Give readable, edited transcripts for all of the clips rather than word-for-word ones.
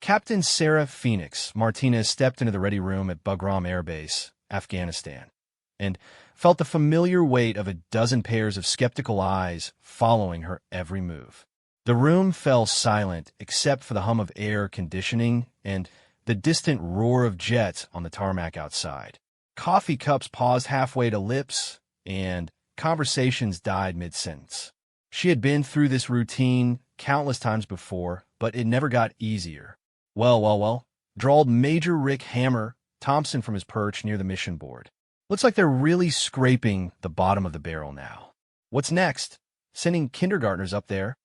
Captain Sarah Phoenix Martinez stepped into the ready room at Bagram Air Base, Afghanistan, and felt the familiar weight of a dozen pairs of skeptical eyes following her every move. The room fell silent except for the hum of air conditioning and the distant roar of jets on the tarmac outside. Coffee cups paused halfway to lips, and conversations died mid-sentence. She had been through this routine countless times before, but it never got easier. Well, drawled Major Rick Hammer Thompson from his perch near the mission board. Looks like they're really scraping the bottom of the barrel now. What's next? Sending kindergartners up there?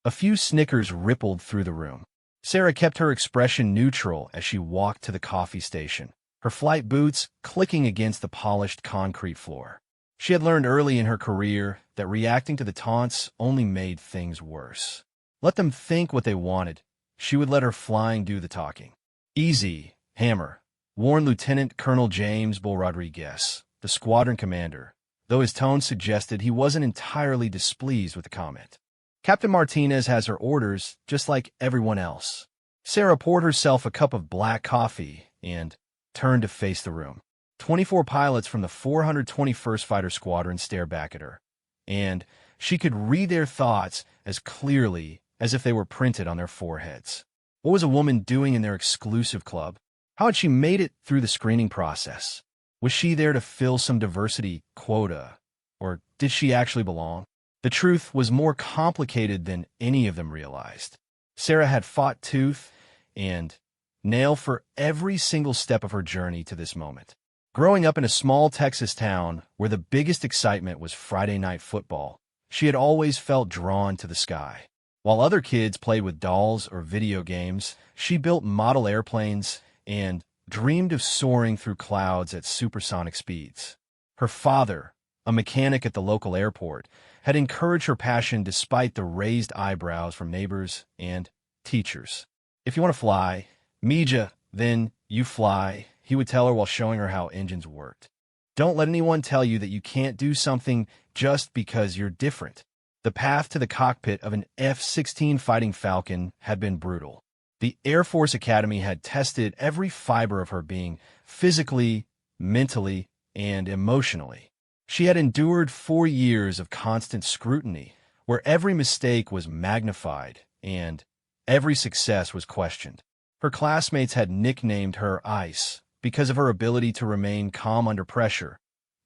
A few snickers rippled through the room. Sarah kept her expression neutral as she walked to the coffee station, her flight boots clicking against the polished concrete floor. She had learned early in her career that reacting to the taunts only made things worse. Let them think what they wanted. She would let her flying do the talking. Easy, Hammer, warned Lieutenant Colonel James Bull Rodriguez, the squadron commander, though his tone suggested he wasn't entirely displeased with the comment. Captain Martinez has her orders, just like everyone else. Sarah poured herself a cup of black coffee and turned to face the room. 24 pilots from the 421st Fighter Squadron stared back at her, and she could read their thoughts as clearly as if they were printed on their foreheads. What was a woman doing in their exclusive club? How had she made it through the screening process? Was she there to fill some diversity quota, or did she actually belong? The truth was more complicated than any of them realized. Sarah had fought tooth and nail for every single step of her journey to this moment. Growing up in a small Texas town where the biggest excitement was Friday night football, she had always felt drawn to the sky. While other kids played with dolls or video games, she built model airplanes and dreamed of soaring through clouds at supersonic speeds. Her father, a mechanic at the local airport, had encouraged her passion despite the raised eyebrows from neighbors and teachers. If you want to fly, Mija, then you fly, he would tell her while showing her how engines worked. Don't let anyone tell you that you can't do something just because you're different. The path to the cockpit of an F-16 Fighting Falcon had been brutal. The Air Force Academy had tested every fiber of her being, physically, mentally, and emotionally. She had endured 4 years of constant scrutiny, where every mistake was magnified and every success was questioned. Her classmates had nicknamed her Ice because of her ability to remain calm under pressure,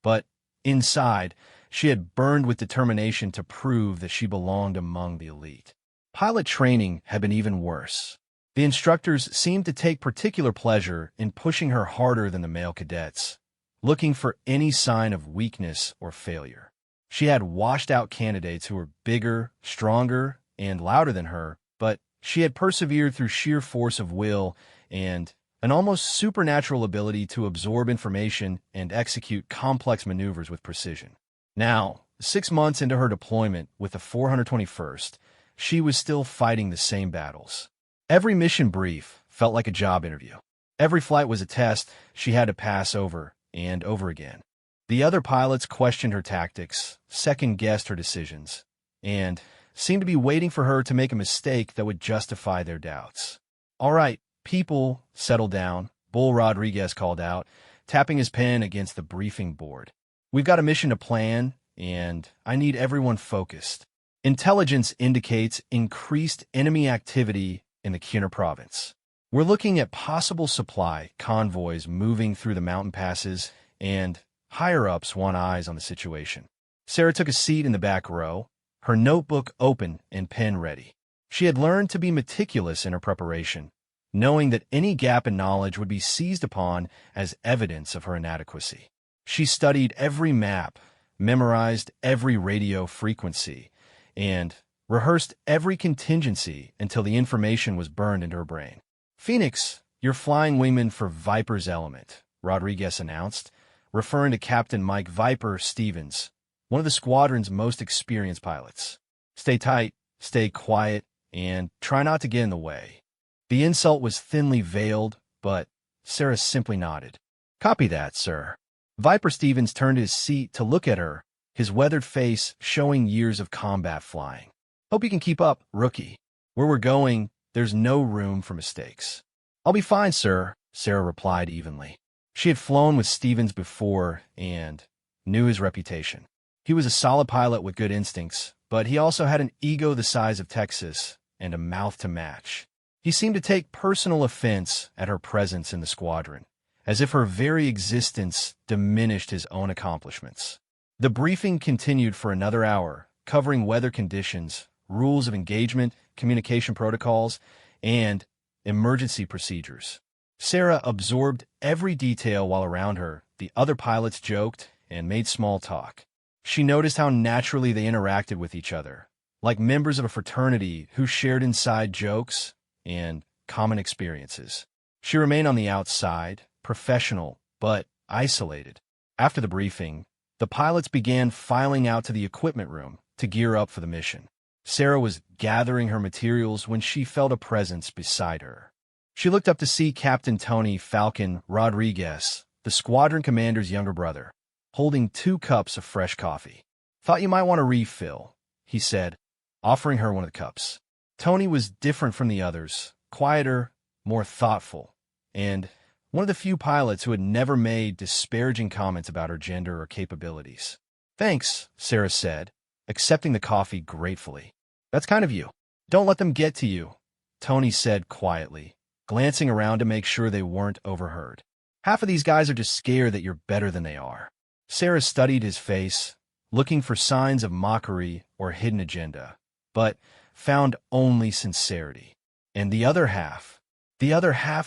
but inside, she had burned with determination to prove that she belonged among the elite. Pilot training had been even worse. The instructors seemed to take particular pleasure in pushing her harder than the male cadets, looking for any sign of weakness or failure. She had washed-out candidates who were bigger, stronger, and louder than her, but she had persevered through sheer force of will and an almost supernatural ability to absorb information and execute complex maneuvers with precision. Now, 6 months into her deployment with the 421st, she was still fighting the same battles. Every mission brief felt like a job interview. Every flight was a test she had to pass over and over again. The other pilots questioned her tactics, second-guessed her decisions, and seemed to be waiting for her to make a mistake that would justify their doubts. "All right, people, settle down," Bull Rodriguez called out, tapping his pen against the briefing board. "We've got a mission to plan, and I need everyone focused. Intelligence indicates increased enemy activity in the Khyber province. We're looking at possible supply convoys moving through the mountain passes, and higher-ups want eyes on the situation." Sarah took a seat in the back row, her notebook open and pen ready. She had learned to be meticulous in her preparation, knowing that any gap in knowledge would be seized upon as evidence of her inadequacy. She studied every map, memorized every radio frequency, and rehearsed every contingency until the information was burned into her brain. "Phoenix, you're flying wingman for Viper's Element," Rodriguez announced, referring to Captain Mike Viper Stevens, one of the squadron's most experienced pilots. "Stay tight, stay quiet, and try not to get in the way." The insult was thinly veiled, but Sarah simply nodded. "Copy that, sir." Viper Stevens turned his seat to look at her, his weathered face showing years of combat flying. "Hope you can keep up, rookie. Where we're going, there's no room for mistakes. "I'll be fine, sir," Sarah replied evenly. She had flown with Stevens before and knew his reputation. He was a solid pilot with good instincts, but he also had an ego the size of Texas and a mouth to match. He seemed to take personal offense at her presence in the squadron, as if her very existence diminished his own accomplishments. The briefing continued for another hour, covering weather conditions, rules of engagement, communication protocols, and emergency procedures. Sarah absorbed every detail while around her. The other pilots joked and made small talk. She noticed how naturally they interacted with each other, like members of a fraternity who shared inside jokes and common experiences. She remained on the outside, professional, but isolated. After the briefing, the pilots began filing out to the equipment room to gear up for the mission. Sarah was gathering her materials when she felt a presence beside her. She looked up to see Captain Tony Falcon Rodriguez, the squadron commander's younger brother, holding 2 cups of fresh coffee. "Thought you might want a refill," he said, offering her one of the cups. Tony was different from the others, quieter, more thoughtful, and one of the few pilots who had never made disparaging comments about her gender or capabilities. "Thanks," Sarah said, accepting the coffee gratefully. "That's kind of you. Don't let them get to you," Tony said quietly, glancing around to make sure they weren't overheard. "Half of these guys are just scared that you're better than they are." Sarah studied his face, looking for signs of mockery or hidden agenda, but found only sincerity. "And the other half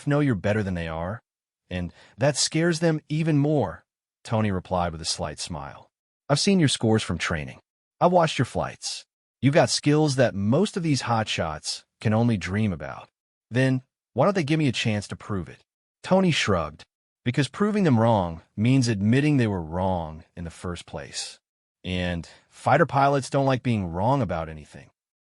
know you're better than they are, and that scares them even more," Tony replied with a slight smile. "I've seen your scores from training. I've watched your flights. You've got skills that most of these hotshots can only dream about. Then why don't they give me a chance to prove it?" Tony shrugged, because proving them wrong means admitting they were wrong in the first place. And fighter pilots don't like being wrong about anything.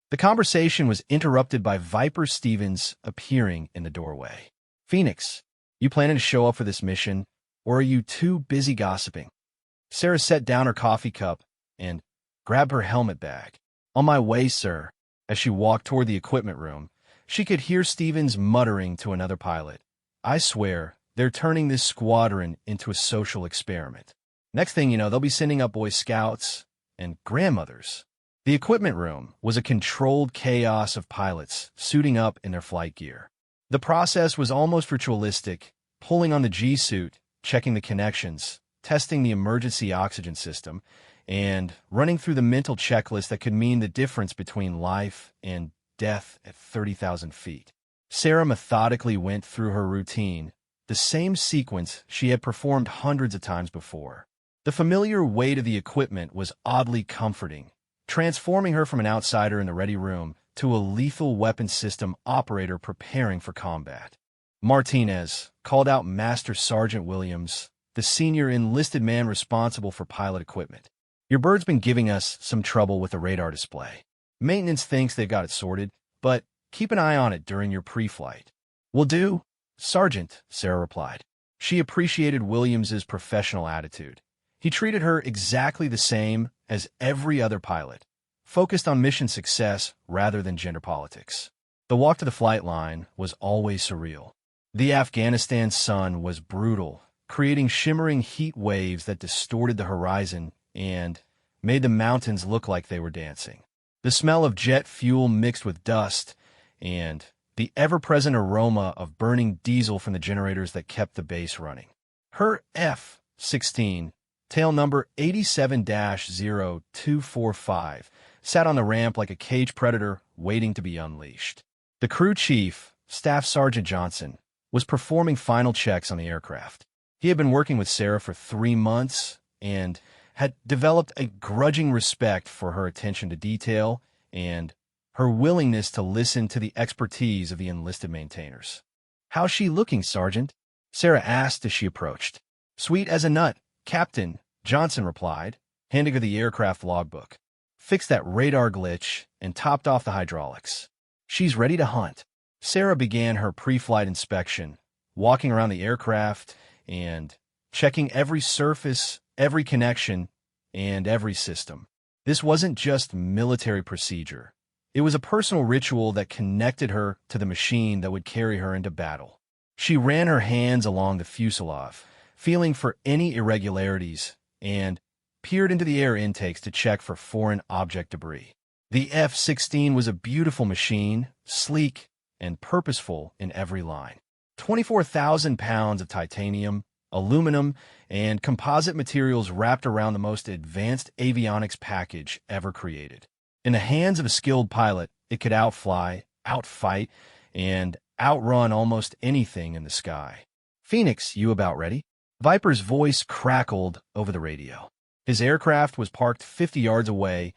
The conversation was interrupted by Viper Stevens appearing in the doorway. "Phoenix, you planning to show up for this mission, or are you too busy gossiping?" Sarah set down her coffee cup and grabbed her helmet bag. "On my way, sir." As she walked toward the equipment room, she could hear Stevens muttering to another pilot, "I swear, they're turning this squadron into a social experiment. Next thing you know, they'll be sending up Boy Scouts and grandmothers." The equipment room was a controlled chaos of pilots suiting up in their flight gear. The process was almost ritualistic, pulling on the G-suit, checking the connections, testing the emergency oxygen system, and running through the mental checklist that could mean the difference between life and death at 30,000 feet. Sarah methodically went through her routine, the same sequence she had performed hundreds of times before. The familiar weight of the equipment was oddly comforting, transforming her from an outsider in the ready room to a lethal weapons system operator preparing for combat. Martinez called out Master Sergeant Williams, the senior enlisted man responsible for pilot equipment. "Your bird's been giving us some trouble with the radar display. Maintenance thinks they've got it sorted, but keep an eye on it during your pre-flight." "Will do, Sergeant," Sarah replied. She appreciated Williams's professional attitude. He treated her exactly the same as every other pilot, focused on mission success rather than gender politics. The walk to the flight line was always surreal. The Afghanistan sun was brutal, creating shimmering heat waves that distorted the horizon and made the mountains look like they were dancing. The smell of jet fuel mixed with dust and the ever-present aroma of burning diesel from the generators that kept the base running. Her F-16, tail number 87-0245, sat on the ramp like a caged predator waiting to be unleashed. The crew chief, Staff Sergeant Johnson, was performing final checks on the aircraft. He had been working with Sarah for 3 months and had developed a grudging respect for her attention to detail and her willingness to listen to the expertise of the enlisted maintainers. "How's she looking, Sergeant?" Sarah asked as she approached. "Sweet as a nut, Captain," Johnson replied, handing her the aircraft logbook. "Fixed that radar glitch and topped off the hydraulics. She's ready to hunt." Sarah began her pre-flight inspection, walking around the aircraft and checking every surface, every connection, and every system. This wasn't just military procedure. It was a personal ritual that connected her to the machine that would carry her into battle. She ran her hands along the fuselage, feeling for any irregularities, and peered into the air intakes to check for foreign object debris. The F-16 was a beautiful machine, sleek and purposeful in every line. 24,000 pounds of titanium, aluminum, and composite materials wrapped around the most advanced avionics package ever created. In the hands of a skilled pilot, it could outfly, outfight, and outrun almost anything in the sky. "Phoenix, you about ready?" Viper's voice crackled over the radio. His aircraft was parked 50 yards away,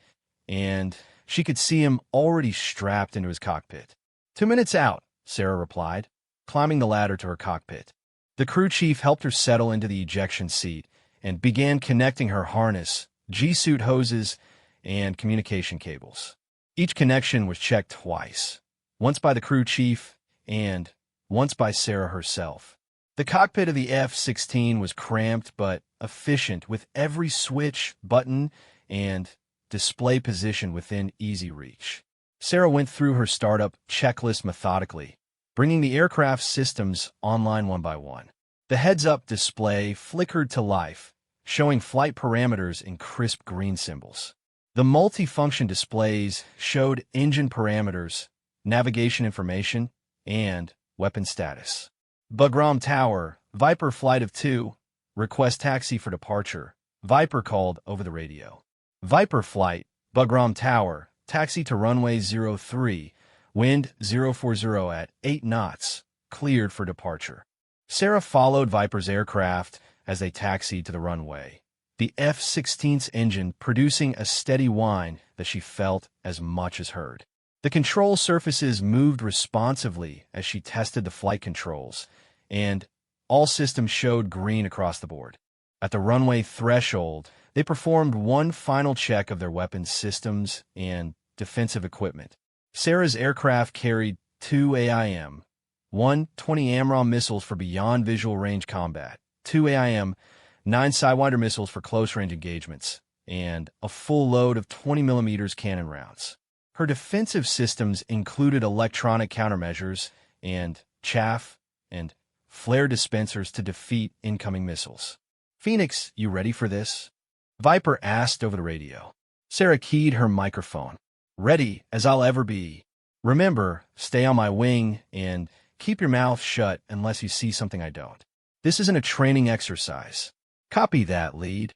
and she could see him already strapped into his cockpit. "2 minutes out," Sarah replied, climbing the ladder to her cockpit. The crew chief helped her settle into the ejection seat and began connecting her harness, G-suit hoses, and communication cables. Each connection was checked twice, once by the crew chief and once by Sarah herself. The cockpit of the F-16 was cramped but efficient, with every switch, button, and display position within easy reach. Sarah went through her startup checklist methodically, bringing the aircraft's systems online one by one. The heads-up display flickered to life, showing flight parameters in crisp green symbols. The multi-function displays showed engine parameters, navigation information, and weapon status. Bagram Tower, Viper Flight of 2, request taxi for departure, Viper called over the radio. Viper Flight, Bagram Tower, taxi to runway 03, wind 040 at 8 knots, cleared for departure. Sarah followed Viper's aircraft as they taxied to the runway, the F-16's engine producing a steady whine that she felt as much as heard. The control surfaces moved responsively as she tested the flight controls, and all systems showed green across the board. At the runway threshold, they performed one final check of their weapons systems and defensive equipment. Sarah's aircraft carried 2 AIM, 120 AMRAAM missiles for beyond visual range combat, 2 AIM, 9 Sidewinder missiles for close-range engagements, and a full load of 20mm cannon rounds. Her defensive systems included electronic countermeasures and chaff and flare dispensers to defeat incoming missiles. "Phoenix, you ready for this?" Viper asked over the radio. Sarah keyed her microphone. "Ready as I'll ever be. Remember, stay on my wing and keep your mouth shut unless you see something I don't. This isn't a training exercise." "Copy that, lead."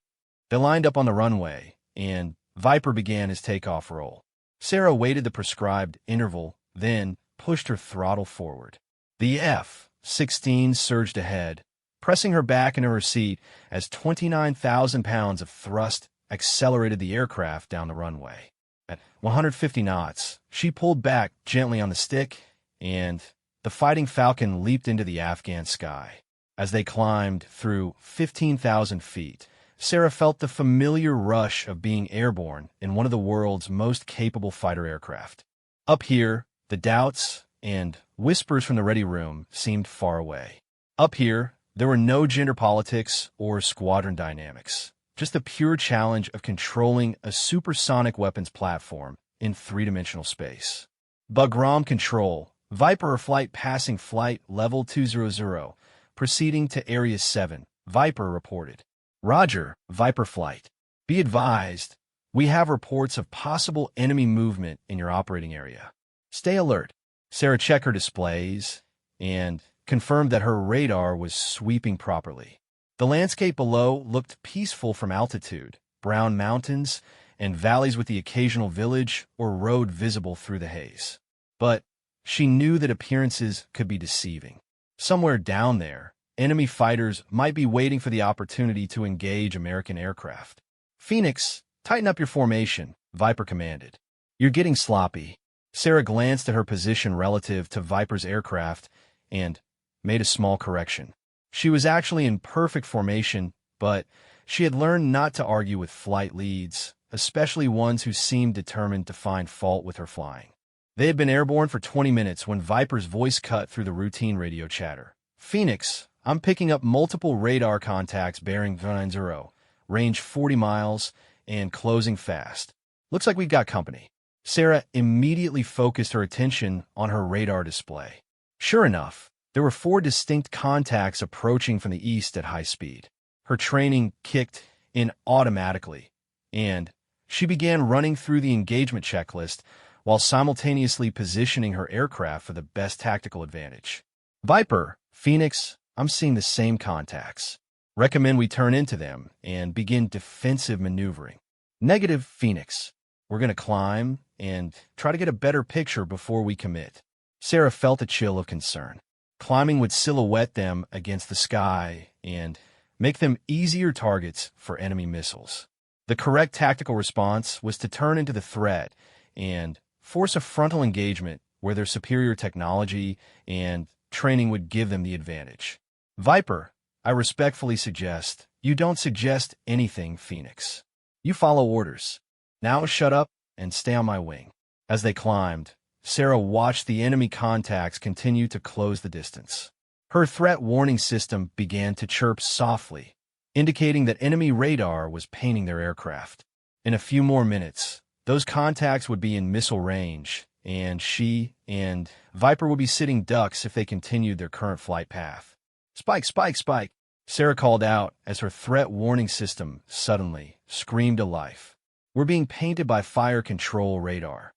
They lined up on the runway, and Viper began his takeoff roll. Sarah waited the prescribed interval, then pushed her throttle forward. The F-16 surged ahead, pressing her back into her seat as 29,000 pounds of thrust accelerated the aircraft down the runway. At 150 knots, she pulled back gently on the stick, and the Fighting Falcon leaped into the Afghan sky. As they climbed through 15,000 feet, Sarah felt the familiar rush of being airborne in one of the world's most capable fighter aircraft. Up here, the doubts and whispers from the ready room seemed far away. Up here, there were no gender politics or squadron dynamics, just the pure challenge of controlling a supersonic weapons platform in three-dimensional space. Bagram Control, Viper Flight passing flight level 200, proceeding to Area 7, Viper reported. "Roger, Viper Flight. Be advised, we have reports of possible enemy movement in your operating area. Stay alert." Sarah checked her displays and confirmed that her radar was sweeping properly. The landscape below looked peaceful from altitude, brown mountains and valleys with the occasional village or road visible through the haze. But she knew that appearances could be deceiving. Somewhere down there, enemy fighters might be waiting for the opportunity to engage American aircraft. "Phoenix, tighten up your formation," Viper commanded. "You're getting sloppy." Sarah glanced at her position relative to Viper's aircraft and made a small correction. She was actually in perfect formation, but she had learned not to argue with flight leads, especially ones who seemed determined to find fault with her flying. They had been airborne for 20 minutes when Viper's voice cut through the routine radio chatter. "Phoenix, I'm picking up multiple radar contacts bearing 90, range 40 miles, and closing fast. Looks like we've got company." Sarah immediately focused her attention on her radar display. Sure enough, there were 4 distinct contacts approaching from the east at high speed. Her training kicked in automatically, and she began running through the engagement checklist while simultaneously positioning her aircraft for the best tactical advantage. Viper, Phoenix, I'm seeing the same contacts. Recommend we turn into them and begin defensive maneuvering. Negative, Phoenix. We're going to climb and try to get a better picture before we commit. Sarah felt a chill of concern. Climbing would silhouette them against the sky and make them easier targets for enemy missiles. The correct tactical response was to turn into the threat and force a frontal engagement where their superior technology and training would give them the advantage. Viper, I respectfully suggest you don't suggest anything, Phoenix. You follow orders. Now shut up and stay on my wing. As they climbed, Sarah watched the enemy contacts continue to close the distance. Her threat warning system began to chirp softly, indicating that enemy radar was painting their aircraft. In a few more minutes, those contacts would be in missile range, and she and Viper would be sitting ducks if they continued their current flight path. Spike, spike, spike, Sarah called out as her threat warning system suddenly screamed to life. We're being painted by fire control radar.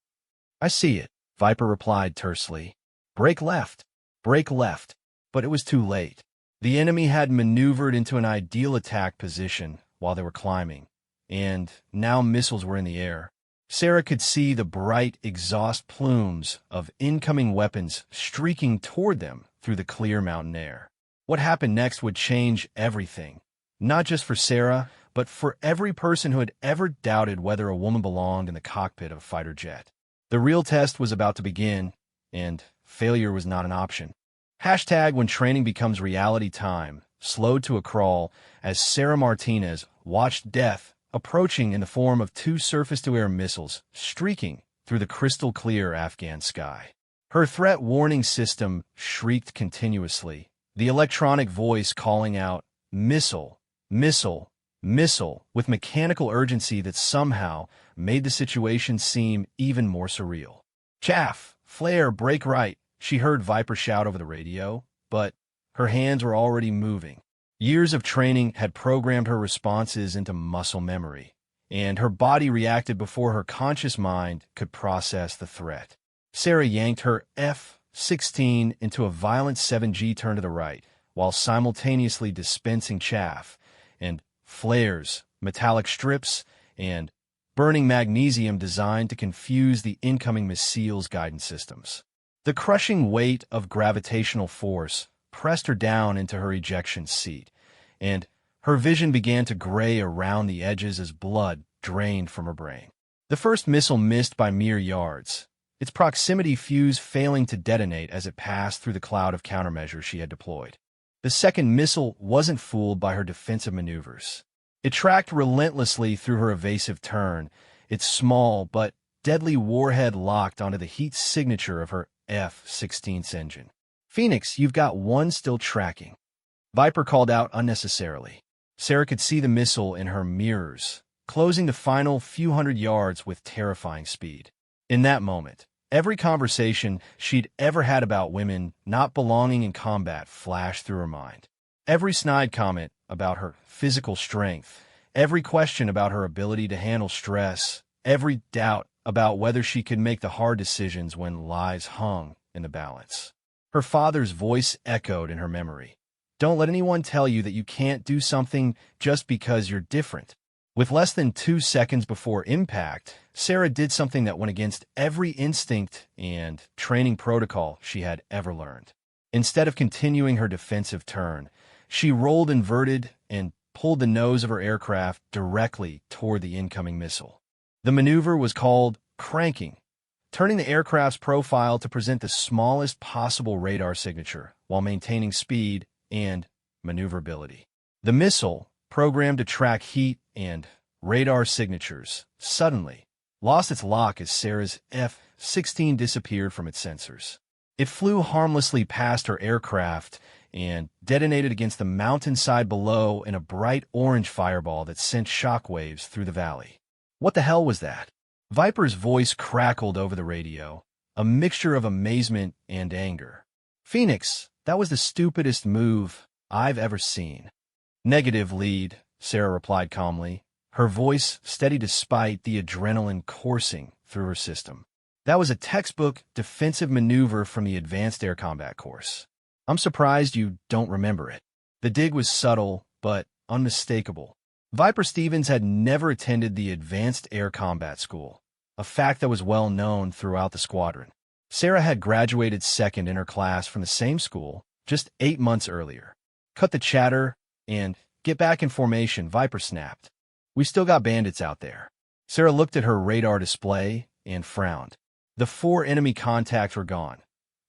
I see it, Viper replied tersely. Break left, break left. But it was too late. The enemy had maneuvered into an ideal attack position while they were climbing, and now missiles were in the air. Sarah could see the bright exhaust plumes of incoming weapons streaking toward them through the clear mountain air. What happened next would change everything, not just for Sarah, but for every person who had ever doubted whether a woman belonged in the cockpit of a fighter jet. The real test was about to begin, and failure was not an option. Hashtag when training becomes reality time slowed to a crawl as Sarah Martinez watched death approaching in the form of 2 surface-to-air missiles streaking through the crystal-clear Afghan sky. Her threat warning system shrieked continuously, the electronic voice calling out, "Missile, missile, missile," with mechanical urgency that somehow made the situation seem even more surreal. Chaff, flare, break right, she heard Viper shout over the radio, but her hands were already moving. Years of training had programmed her responses into muscle memory, and her body reacted before her conscious mind could process the threat. Sarah yanked her F-16 into a violent 7G turn to the right, while simultaneously dispensing chaff and flares, metallic strips, and burning magnesium designed to confuse the incoming missile's guidance systems. The crushing weight of gravitational force pressed her down into her ejection seat, and her vision began to gray around the edges as blood drained from her brain. The first missile missed by mere yards, its proximity fuse failing to detonate as it passed through the cloud of countermeasures she had deployed. The second missile wasn't fooled by her defensive maneuvers. It tracked relentlessly through her evasive turn, its small but deadly warhead locked onto the heat signature of her F-16's engine. Phoenix, you've got one still tracking. Viper called out unnecessarily. Sarah could see the missile in her mirrors, closing the final few hundred yards with terrifying speed. In that moment, every conversation she'd ever had about women not belonging in combat flashed through her mind. Every snide comment about her physical strength, every question about her ability to handle stress, every doubt about whether she could make the hard decisions when lives hung in the balance. Her father's voice echoed in her memory. Don't let anyone tell you that you can't do something just because you're different. With less than 2 seconds before impact, Sarah did something that went against every instinct and training protocol she had ever learned. Instead of continuing her defensive turn, she rolled inverted and pulled the nose of her aircraft directly toward the incoming missile. The maneuver was called cranking, turning the aircraft's profile to present the smallest possible radar signature while maintaining speed and maneuverability. The missile, programmed to track heat and radar signatures, suddenly lost its lock as Sarah's F-16 disappeared from its sensors. It flew harmlessly past her aircraft and detonated against the mountainside below in a bright orange fireball that sent shockwaves through the valley. What the hell was that? Viper's voice crackled over the radio, a mixture of amazement and anger. "Phoenix, that was the stupidest move I've ever seen." "Negative, lead," Sarah replied calmly, her voice steady despite the adrenaline coursing through her system. "That was a textbook defensive maneuver from the Advanced Air Combat course. I'm surprised you don't remember it." The dig was subtle, but unmistakable. Viper Stevens had never attended the Advanced Air Combat School, a fact that was well known throughout the squadron. Sarah had graduated second in her class from the same school just 8 months earlier. "Cut the chatter and get back in formation," Viper snapped. "We still got bandits out there." Sarah looked at her radar display and frowned. The 4 enemy contacts were gone.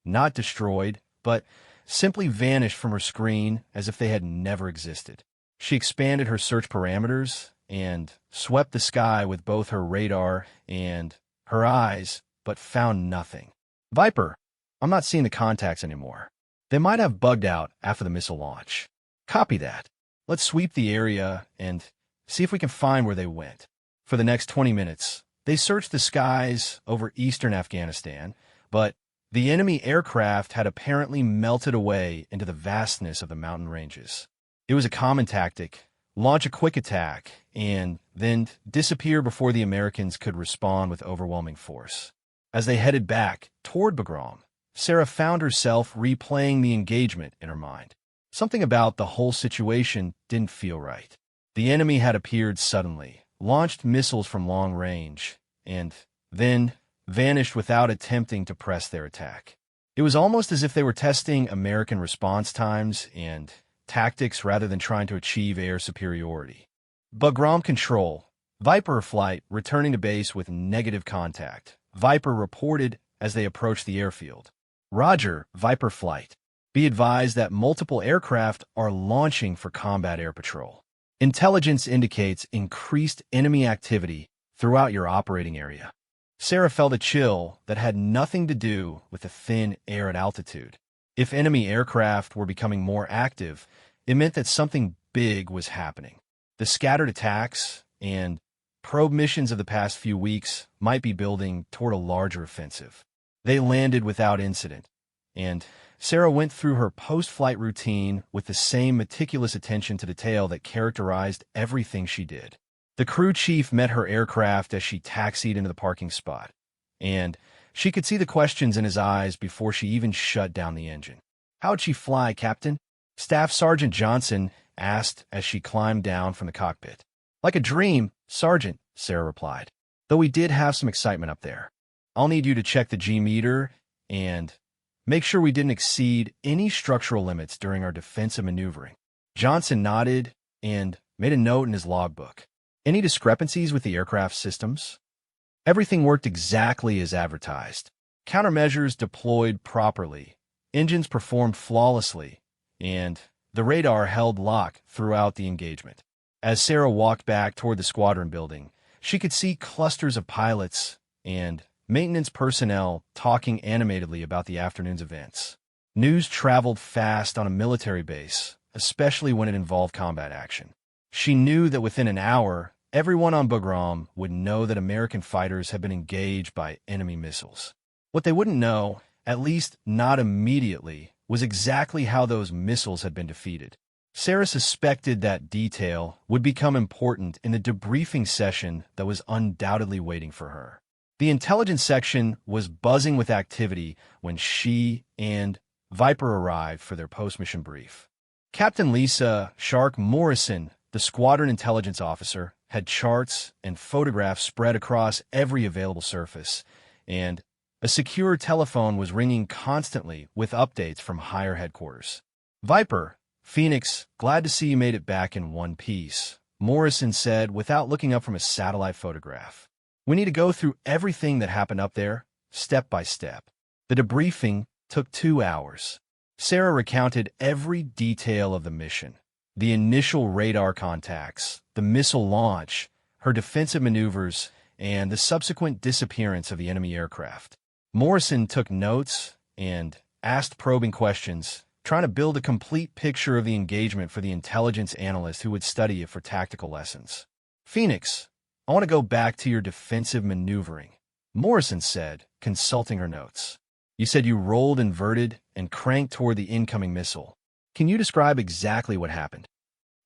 Not destroyed, but simply vanished from her screen as if they had never existed. She expanded her search parameters and swept the sky with both her radar and her eyes, but found nothing. "Viper, I'm not seeing the contacts anymore. They might have bugged out after the missile launch." "Copy that. Let's sweep the area and see if we can find where they went." For the next 20 minutes, they searched the skies over eastern Afghanistan, but the enemy aircraft had apparently melted away into the vastness of the mountain ranges. It was a common tactic: launch a quick attack and then disappear before the Americans could respond with overwhelming force. As they headed back toward Bagram, Sarah found herself replaying the engagement in her mind. Something about the whole situation didn't feel right. The enemy had appeared suddenly, launched missiles from long range, and then vanished without attempting to press their attack. It was almost as if they were testing American response times and tactics rather than trying to achieve air superiority. Bagram Control. Viper flight returning to base with negative contact. Viper reported as they approached the airfield. Roger, Viper flight. Be advised that multiple aircraft are launching for combat air patrol. Intelligence indicates increased enemy activity throughout your operating area. Sarah felt a chill that had nothing to do with the thin air at altitude. If enemy aircraft were becoming more active, it meant that something big was happening. The scattered attacks and probe missions of the past few weeks might be building toward a larger offensive. They landed without incident, and Sarah went through her post-flight routine with the same meticulous attention to detail that characterized everything she did. The crew chief met her aircraft as she taxied into the parking spot, and she could see the questions in his eyes before she even shut down the engine. "How'd she fly, Captain?" Staff Sergeant Johnson asked as she climbed down from the cockpit. "Like a dream, Sergeant," Sarah replied, "though we did have some excitement up there. I'll need you to check the G-meter and make sure we didn't exceed any structural limits during our defensive maneuvering." Johnson nodded and made a note in his logbook. "Any discrepancies with the aircraft systems?" Everything worked exactly as advertised. Countermeasures deployed properly, engines performed flawlessly, and the radar held lock throughout the engagement. As Sarah walked back toward the squadron building, she could see clusters of pilots and maintenance personnel talking animatedly about the afternoon's events. News traveled fast on a military base, especially when it involved combat action. She knew that within an hour, everyone on Bagram would know that American fighters had been engaged by enemy missiles. What they wouldn't know, at least not immediately, was exactly how those missiles had been defeated. Sarah suspected that detail would become important in the debriefing session that was undoubtedly waiting for her. The intelligence section was buzzing with activity when she and Viper arrived for their post-mission brief. Captain Lisa Shark Morrison, the squadron intelligence officer, had charts and photographs spread across every available surface, and a secure telephone was ringing constantly with updates from higher headquarters. "Viper, Phoenix, glad to see you made it back in one piece," Morrison said without looking up from a satellite photograph. "We need to go through everything that happened up there, step by step." The debriefing took 2 hours. Sarah recounted every detail of the mission: the initial radar contacts, the missile launch, her defensive maneuvers, and the subsequent disappearance of the enemy aircraft. Morrison took notes and asked probing questions, trying to build a complete picture of the engagement for the intelligence analyst who would study it for tactical lessons. "Phoenix, I want to go back to your defensive maneuvering, Morrison said, consulting her notes. You said you rolled inverted and cranked toward the incoming missile. Can you describe exactly what happened?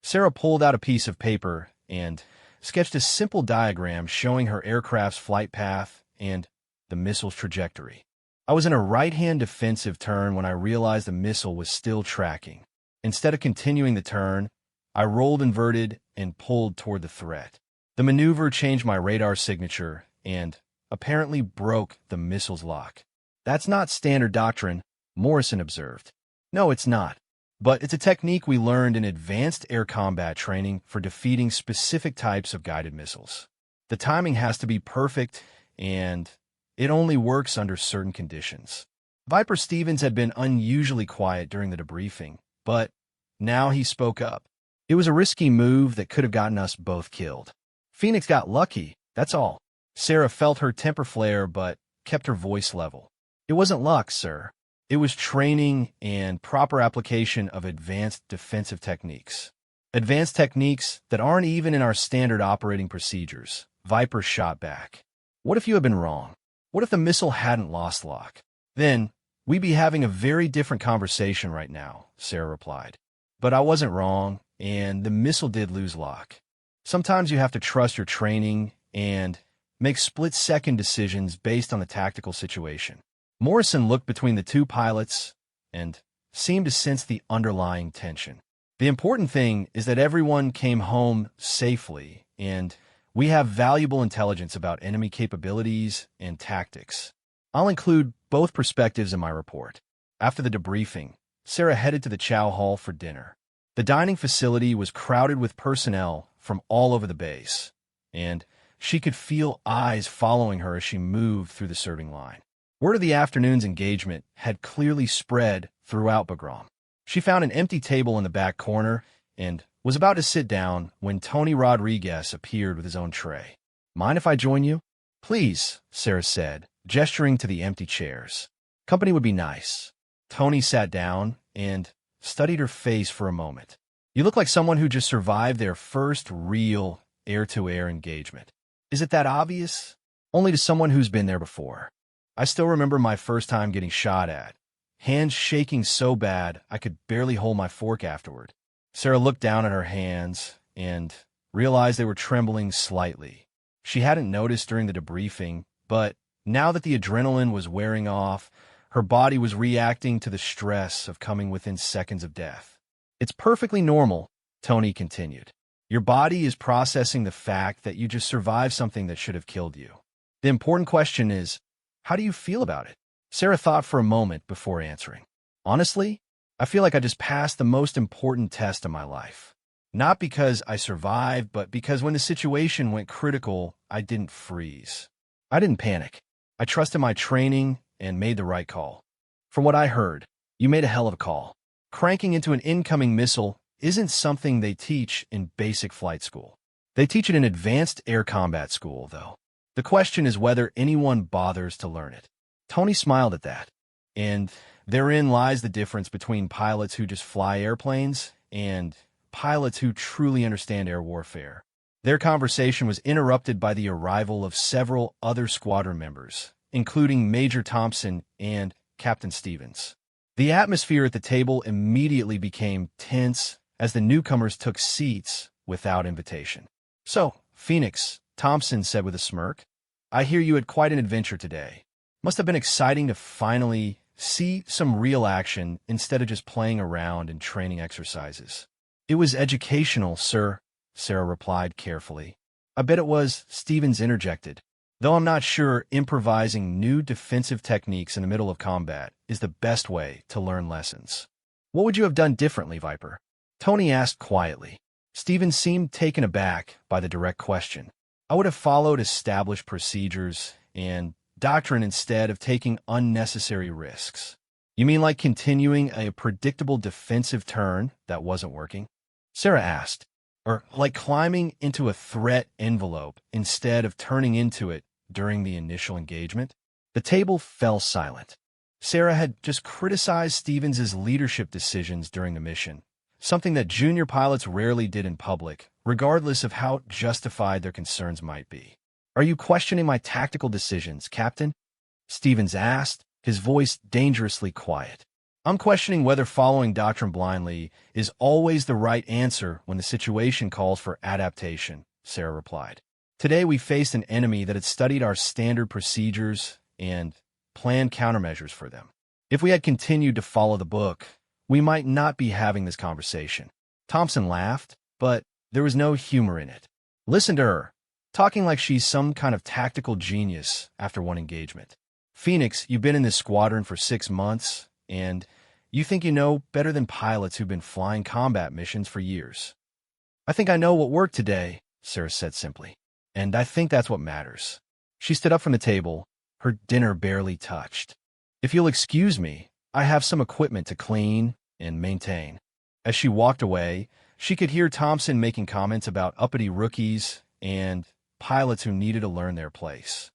Sarah pulled out a piece of paper and sketched a simple diagram showing her aircraft's flight path and the missile's trajectory. I was in a right-hand defensive turn when I realized the missile was still tracking. Instead of continuing the turn, I rolled inverted and pulled toward the threat. The maneuver changed my radar signature and apparently broke the missile's lock. That's not standard doctrine, Morrison observed. No, it's not. But it's a technique we learned in advanced air combat training for defeating specific types of guided missiles. The timing has to be perfect, and it only works under certain conditions. Viper Stevens had been unusually quiet during the debriefing, but now he spoke up. It was a risky move that could have gotten us both killed. Phoenix got lucky, that's all. Sarah felt her temper flare but kept her voice level. It wasn't luck, sir. It was training and proper application of advanced defensive techniques. Advanced techniques that aren't even in our standard operating procedures, Viper shot back. What if you had been wrong? What if the missile hadn't lost lock? Then, we'd be having a very different conversation right now, Sarah replied. But I wasn't wrong, and the missile did lose lock. Sometimes you have to trust your training and make split-second decisions based on the tactical situation. Morrison looked between the two pilots and seemed to sense the underlying tension. The important thing is that everyone came home safely, and we have valuable intelligence about enemy capabilities and tactics. I'll include both perspectives in my report. After the debriefing, Sarah headed to the chow hall for dinner. The dining facility was crowded with personnel from all over the base, and she could feel eyes following her as she moved through the serving line. Word of the afternoon's engagement had clearly spread throughout Bagram. She found an empty table in the back corner and was about to sit down when Tony Rodriguez appeared with his own tray. Mind if I join you? Please, Sarah said, gesturing to the empty chairs. Company would be nice. Tony sat down and studied her face for a moment. You look like someone who just survived their first real air-to-air engagement. Is it that obvious? Only to someone who's been there before. I still remember my first time getting shot at. Hands shaking so bad I could barely hold my fork afterward. Sarah looked down at her hands and realized they were trembling slightly. She hadn't noticed during the debriefing, but now that the adrenaline was wearing off, her body was reacting to the stress of coming within seconds of death. It's perfectly normal, Tony continued. Your body is processing the fact that you just survived something that should have killed you. The important question is, how do you feel about it? Sarah thought for a moment before answering. Honestly, I feel like I just passed the most important test of my life. Not because I survived, but because when the situation went critical, I didn't freeze. I didn't panic. I trusted my training and made the right call. From what I heard, you made a hell of a call. Cranking into an incoming missile isn't something they teach in basic flight school. They teach it in advanced air combat school, though. The question is whether anyone bothers to learn it. Tony smiled at that. And therein lies the difference between pilots who just fly airplanes and pilots who truly understand air warfare. Their conversation was interrupted by the arrival of several other squadron members, including Major Thompson and Captain Stevens. The atmosphere at the table immediately became tense as the newcomers took seats without invitation. So, Phoenix, Thompson said with a smirk, I hear you had quite an adventure today. Must have been exciting to finally see some real action instead of just playing around and training exercises. It was educational, sir, Sarah replied carefully. I bet it was, Stevens interjected. Though I'm not sure improvising new defensive techniques in the middle of combat is the best way to learn lessons. What would you have done differently, Viper? Tony asked quietly. Stevens seemed taken aback by the direct question. I would have followed established procedures and doctrine instead of taking unnecessary risks. You mean like continuing a predictable defensive turn that wasn't working? Sarah asked. Or like climbing into a threat envelope instead of turning into it during the initial engagement? The table fell silent. Sarah had just criticized Stevens' leadership decisions during the mission, something that junior pilots rarely did in public, regardless of how justified their concerns might be. "Are you questioning my tactical decisions, Captain?" Stevens asked, his voice dangerously quiet. "I'm questioning whether following doctrine blindly is always the right answer when the situation calls for adaptation," Sarah replied. "Today we faced an enemy that had studied our standard procedures and planned countermeasures for them. If we had continued to follow the book, we might not be having this conversation." Thompson laughed, but there was no humor in it. "Listen to her, talking like she's some kind of tactical genius after one engagement. Phoenix, you've been in this squadron for 6 months, and you think you know better than pilots who've been flying combat missions for years." "I think I know what worked today," Sarah said simply. "And I think that's what matters." She stood up from the table, her dinner barely touched. "If you'll excuse me, I have some equipment to clean and maintain." As she walked away, she could hear Thompson making comments about uppity rookies and pilots who needed to learn their place.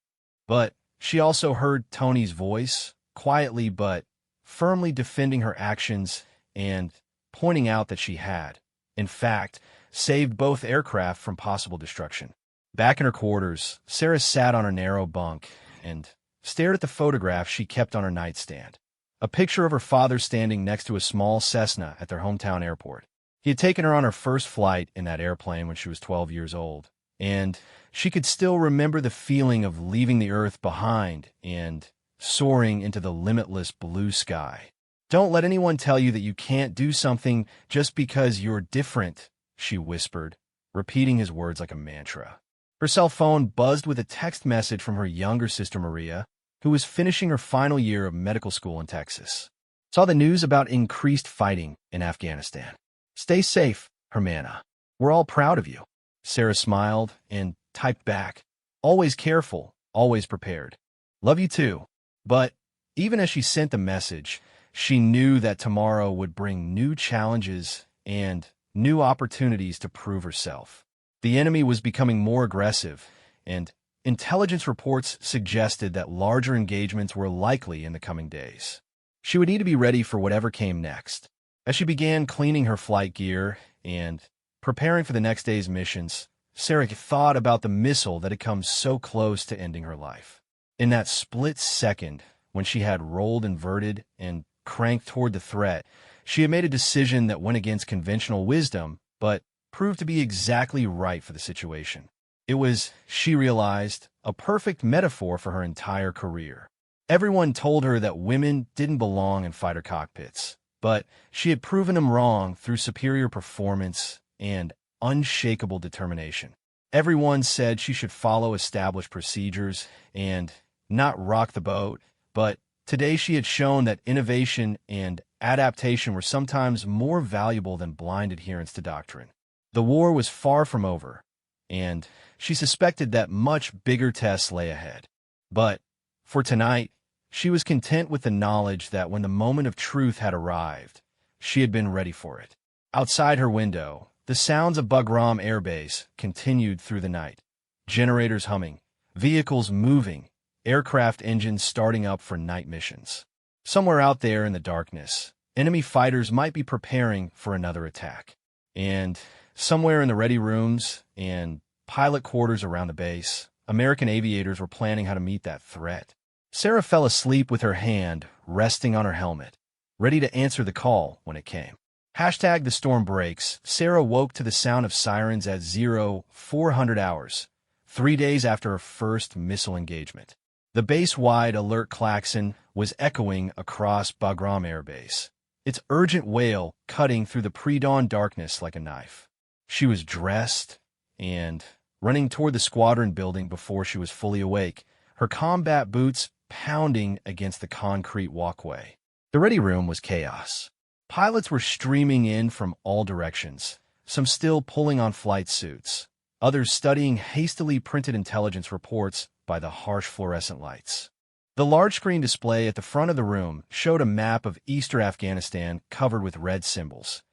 But she also heard Tony's voice, quietly but firmly defending her actions and pointing out that she had, in fact, saved both aircraft from possible destruction. Back in her quarters, Sarah sat on her narrow bunk and stared at the photograph she kept on her nightstand. A picture of her father standing next to a small Cessna at their hometown airport. He had taken her on her first flight in that airplane when she was 12 years old, and she could still remember the feeling of leaving the earth behind and soaring into the limitless blue sky. "Don't let anyone tell you that you can't do something just because you're different," she whispered, repeating his words like a mantra. Her cell phone buzzed with a text message from her younger sister Maria, who was finishing her final year of medical school in Texas. "Saw the news about increased fighting in Afghanistan. Stay safe, Hermana. We're all proud of you." Sarah smiled and typed back, "Always careful, always prepared. Love you too." But even as she sent the message, she knew that tomorrow would bring new challenges and new opportunities to prove herself. The enemy was becoming more aggressive, and intelligence reports suggested that larger engagements were likely in the coming days. She would need to be ready for whatever came next. As she began cleaning her flight gear and preparing for the next day's missions, Sarah thought about the missile that had come so close to ending her life. In that split second, when she had rolled inverted and cranked toward the threat, she had made a decision that went against conventional wisdom, but proved to be exactly right for the situation. It was, she realized, a perfect metaphor for her entire career. Everyone told her that women didn't belong in fighter cockpits, but she had proven them wrong through superior performance and unshakable determination. Everyone said she should follow established procedures and not rock the boat, but today she had shown that innovation and adaptation were sometimes more valuable than blind adherence to doctrine. The war was far from over, and she suspected that much bigger tests lay ahead. But for tonight, she was content with the knowledge that when the moment of truth had arrived, she had been ready for it. Outside her window, the sounds of Bagram Air Base continued through the night. Generators humming, vehicles moving, aircraft engines starting up for night missions. Somewhere out there in the darkness, enemy fighters might be preparing for another attack. And somewhere in the ready rooms and pilot quarters around the base, American aviators were planning how to meet that threat. Sarah fell asleep with her hand resting on her helmet, ready to answer the call when it came. Hashtag the storm breaks. Sarah woke to the sound of sirens at 0400 hours, 3 days after her first missile engagement. The base-wide alert klaxon was echoing across Bagram Air Base, its urgent wail cutting through the pre-dawn darkness like a knife. She was dressed and running toward the squadron building before she was fully awake, her combat boots pounding against the concrete walkway. The ready room was chaos. Pilots were streaming in from all directions, some still pulling on flight suits, others studying hastily printed intelligence reports by the harsh fluorescent lights. The large-screen display at the front of the room showed a map of eastern Afghanistan covered with red symbols,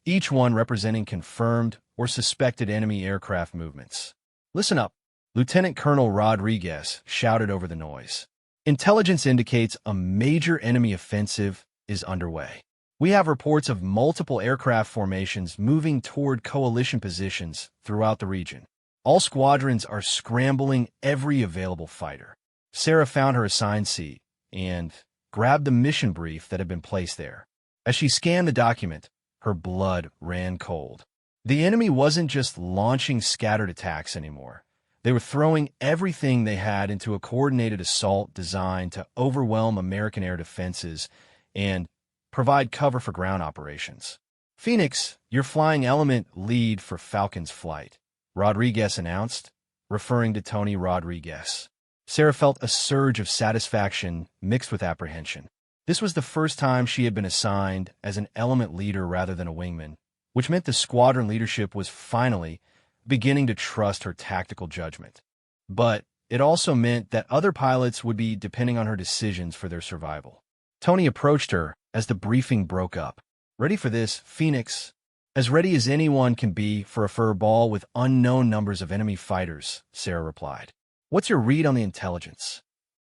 each one representing confirmed or suspected enemy aircraft movements. "Listen up," Lieutenant Colonel Rodriguez shouted over the noise. "Intelligence indicates a major enemy offensive is underway." We have reports of multiple aircraft formations moving toward coalition positions throughout the region. All squadrons are scrambling every available fighter. Sarah found her assigned seat and grabbed the mission brief that had been placed there. As she scanned the document, her blood ran cold. The enemy wasn't just launching scattered attacks anymore. They were throwing everything they had into a coordinated assault designed to overwhelm American air defenses and provide cover for ground operations. "Phoenix, your flying element lead for Falcon's flight," Rodriguez announced, referring to Tony Rodriguez. Sarah felt a surge of satisfaction mixed with apprehension. This was the first time she had been assigned as an element leader rather than a wingman, which meant the squadron leadership was finally beginning to trust her tactical judgment. But it also meant that other pilots would be depending on her decisions for their survival. Tony approached her as the briefing broke up. "Ready for this, Phoenix?" "As ready as anyone can be for a fur ball with unknown numbers of enemy fighters," Sarah replied. "What's your read on the intelligence?"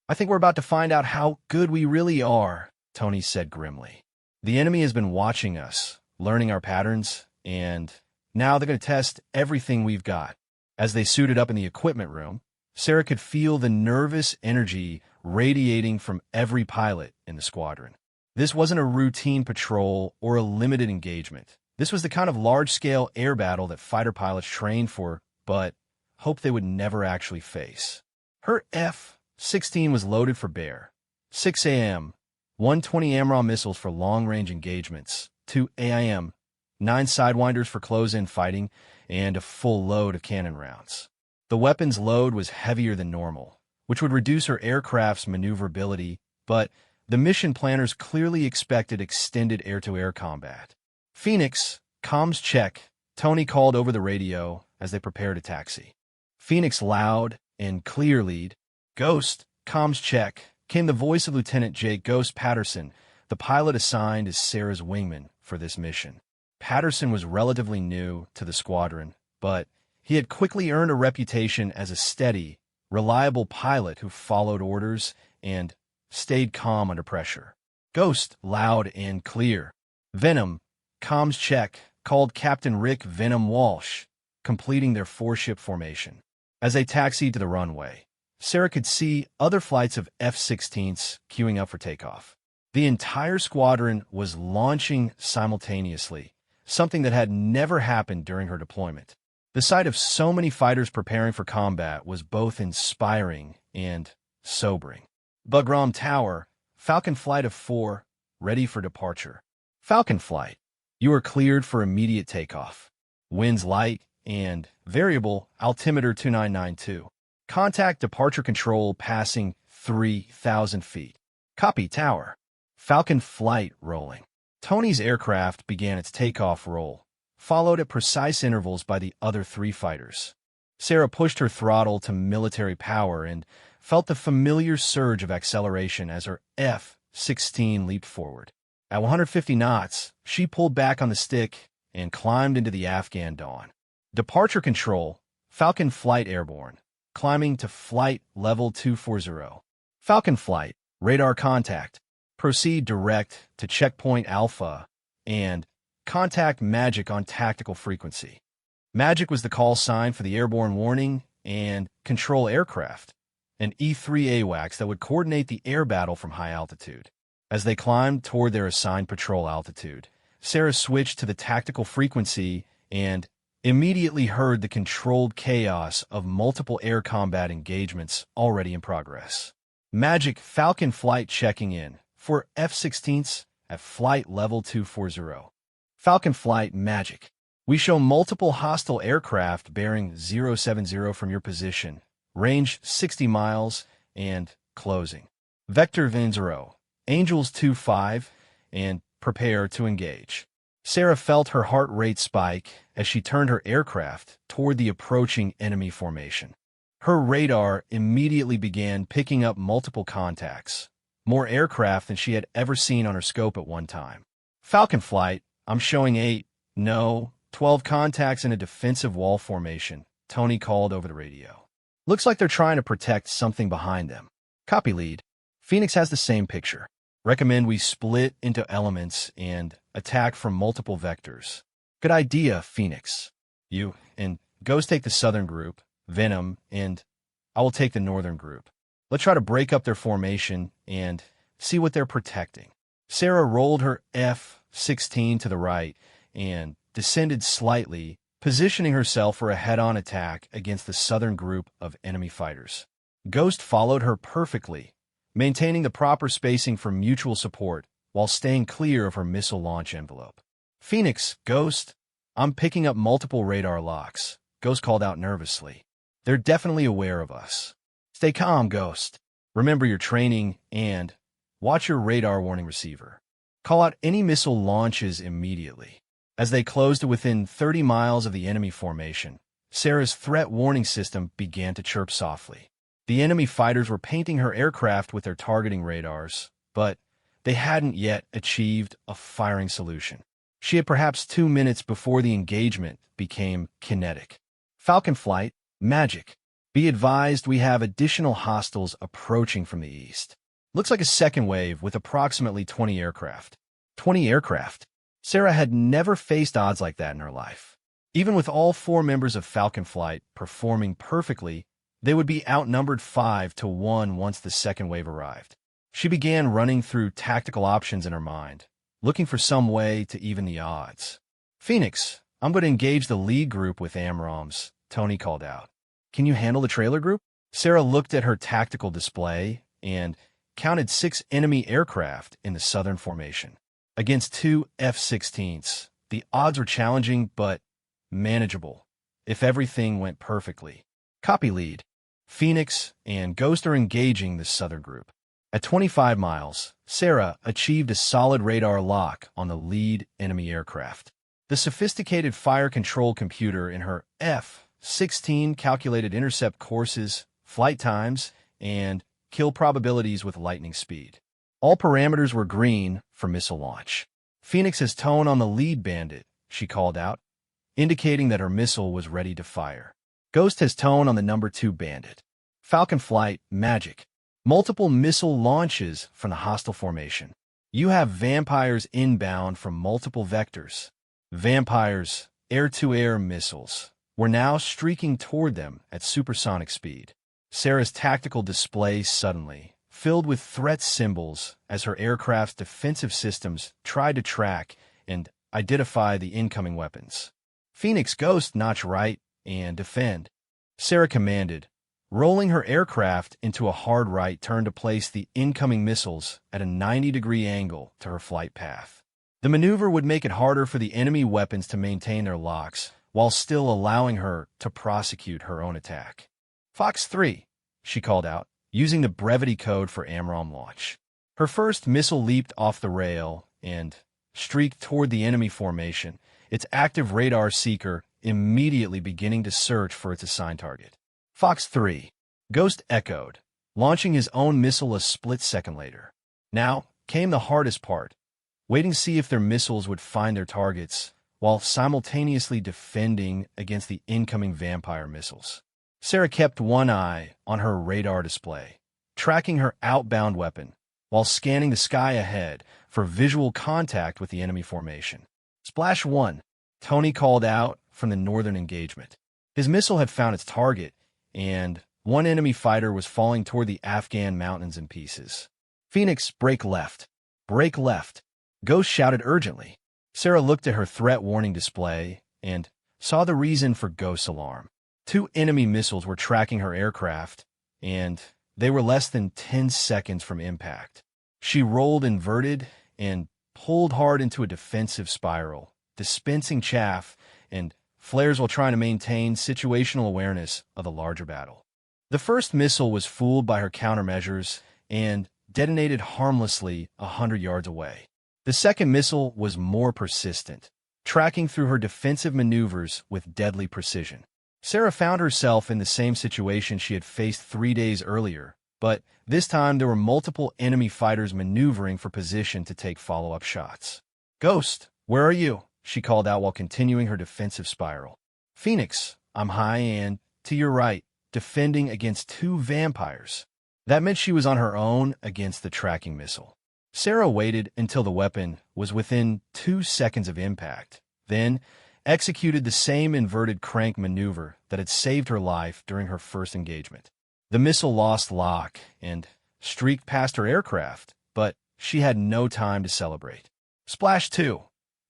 "I think we're about to find out how good we really are," Tony said grimly. "The enemy has been watching us, learning our patterns, and now they're going to test everything we've got." As they suited up in the equipment room, Sarah could feel the nervous energy radiating from every pilot in the squadron. This wasn't a routine patrol or a limited engagement. This was the kind of large-scale air battle that fighter pilots trained for, but hoped they would never actually face. Her F-16 was loaded for bear. 6 a.m., 120 AMRAAM missiles for long-range engagements, 2 AIM, 9 Sidewinders for close-in fighting, and a full load of cannon rounds. The weapons load was heavier than normal, which would reduce her aircraft's maneuverability, but the mission planners clearly expected extended air-to-air combat. "Phoenix, comms check," Tony called over the radio as they prepared a taxi. Phoenix loud and clear lead. "Ghost, comms check," came the voice of Lieutenant Jake "Ghost" Patterson, the pilot assigned as Sarah's wingman for this mission. Patterson was relatively new to the squadron, but he had quickly earned a reputation as a steady, reliable pilot who followed orders and stayed calm under pressure. "Ghost, loud and clear." "Venom, comms check," called Captain Rick "Venom" Walsh, completing their four-ship formation. As they taxied to the runway, Sarah could see other flights of F-16s queuing up for takeoff. The entire squadron was launching simultaneously, something that had never happened during her deployment. The sight of so many fighters preparing for combat was both inspiring and sobering. "Bugram Tower, Falcon Flight of 4, ready for departure." "Falcon Flight, you are cleared for immediate takeoff. Winds light and variable, altimeter 2992. Contact departure control passing 3,000 feet. Copy, Tower." Falcon Flight rolling. Tony's aircraft began its takeoff roll, followed at precise intervals by the other 3 fighters. Sarah pushed her throttle to military power and felt the familiar surge of acceleration as her F-16 leaped forward. At 150 knots, she pulled back on the stick and climbed into the Afghan dawn. Departure control, Falcon Flight airborne, climbing to flight level 240. Falcon Flight, radar contact. Proceed direct to checkpoint Alpha and contact Magic on tactical frequency. Magic was the call sign for the airborne warning and control aircraft, an E-3 AWACS that would coordinate the air battle from high altitude. As they climbed toward their assigned patrol altitude, Sarah switched to the tactical frequency and immediately heard the controlled chaos of multiple air combat engagements already in progress. Magic Falcon Flight checking in for F-16s at flight level 240. Falcon Flight Magic. We show multiple hostile aircraft bearing 070 from your position, range 60 miles, and closing. Vector Vinzero, Angels 25, and prepare to engage. Sarah felt her heart rate spike as she turned her aircraft toward the approaching enemy formation. Her radar immediately began picking up multiple contacts, more aircraft than she had ever seen on her scope at one time. Falcon Flight, I'm showing 8, no, 12 contacts in a defensive wall formation, Tony called over the radio. Looks like they're trying to protect something behind them. Copy, lead. Phoenix has the same picture. Recommend we split into elements and attack from multiple vectors. Good idea, Phoenix. You and Ghost take the southern group, Venom, and I will take the northern group. Let's try to break up their formation and see what they're protecting. Sarah rolled her F-16 to the right and descended slightly, positioning herself for a head-on attack against the southern group of enemy fighters. Ghost followed her perfectly, maintaining the proper spacing for mutual support while staying clear of her missile launch envelope. Phoenix, Ghost, I'm picking up multiple radar locks, Ghost called out nervously. They're definitely aware of us. Stay calm, Ghost. Remember your training and watch your radar warning receiver. Call out any missile launches immediately. As they closed to within 30 miles of the enemy formation, Sarah's threat warning system began to chirp softly. The enemy fighters were painting her aircraft with their targeting radars, but they hadn't yet achieved a firing solution. She had perhaps 2 minutes before the engagement became kinetic. Falcon Flight, magic. Be advised we have additional hostiles approaching from the east. Looks like a second wave with approximately 20 aircraft. 20 aircraft? Sarah had never faced odds like that in her life. Even with all 4 members of Falcon Flight performing perfectly, they would be outnumbered 5-1 once the second wave arrived. She began running through tactical options in her mind, looking for some way to even the odds. Phoenix, I'm going to engage the lead group with AMRAAMs, Tony called out. Can you handle the trailer group? Sarah looked at her tactical display and counted 6 enemy aircraft in the southern formation. Against 2 F-16s, the odds were challenging but manageable, if everything went perfectly. Copy lead. Phoenix and Ghost are engaging the southern group. At 25 miles, Sarah achieved a solid radar lock on the lead enemy aircraft. The sophisticated fire control computer in her F-16 calculated intercept courses, flight times, and kill probabilities with lightning speed. All parameters were green for missile launch. Phoenix has tone on the lead bandit, she called out, indicating that her missile was ready to fire. Ghost has tone on the number 2 bandit. Falcon Flight, magic. Multiple missile launches from the hostile formation. You have vampires inbound from multiple vectors. Vampires, air-to-air missiles, were now streaking toward them at supersonic speed. Sarah's tactical display suddenly filled with threat symbols as her aircraft's defensive systems tried to track and identify the incoming weapons. Phoenix, Ghost, notch right and defend, Sarah commanded, rolling her aircraft into a hard right turn to place the incoming missiles at a 90-degree angle to her flight path. The maneuver would make it harder for the enemy weapons to maintain their locks, while still allowing her to prosecute her own attack. Fox 3, she called out, using the brevity code for AMRAAM launch. Her first missile leaped off the rail and streaked toward the enemy formation, its active radar seeker immediately beginning to search for its assigned target. Fox 3, Ghost echoed, launching his own missile a split second later. Now came the hardest part, waiting to see if their missiles would find their targets while simultaneously defending against the incoming vampire missiles. Sarah kept one eye on her radar display, tracking her outbound weapon while scanning the sky ahead for visual contact with the enemy formation. Splash 1, Tony called out from the northern engagement. His missile had found its target, and one enemy fighter was falling toward the Afghan mountains in pieces. Phoenix, break left. Break left. Ghost shouted urgently. Sarah looked at her threat warning display and saw the reason for Ghost's alarm. 2 enemy missiles were tracking her aircraft, and they were less than 10 seconds from impact. She rolled inverted and pulled hard into a defensive spiral, dispensing chaff and flares while trying to maintain situational awareness of the larger battle. The first missile was fooled by her countermeasures and detonated harmlessly 100 yards away. The second missile was more persistent, tracking through her defensive maneuvers with deadly precision. Sarah found herself in the same situation she had faced 3 days earlier, but this time there were multiple enemy fighters maneuvering for position to take follow-up shots. Ghost, where are you? She called out while continuing her defensive spiral. Phoenix, I'm high and to your right, defending against 2 vampires. That meant she was on her own against the tracking missile. Sarah waited until the weapon was within 2 seconds of impact, then executed the same inverted crank maneuver that had saved her life during her first engagement. The missile lost lock and streaked past her aircraft, but she had no time to celebrate. Splash 2.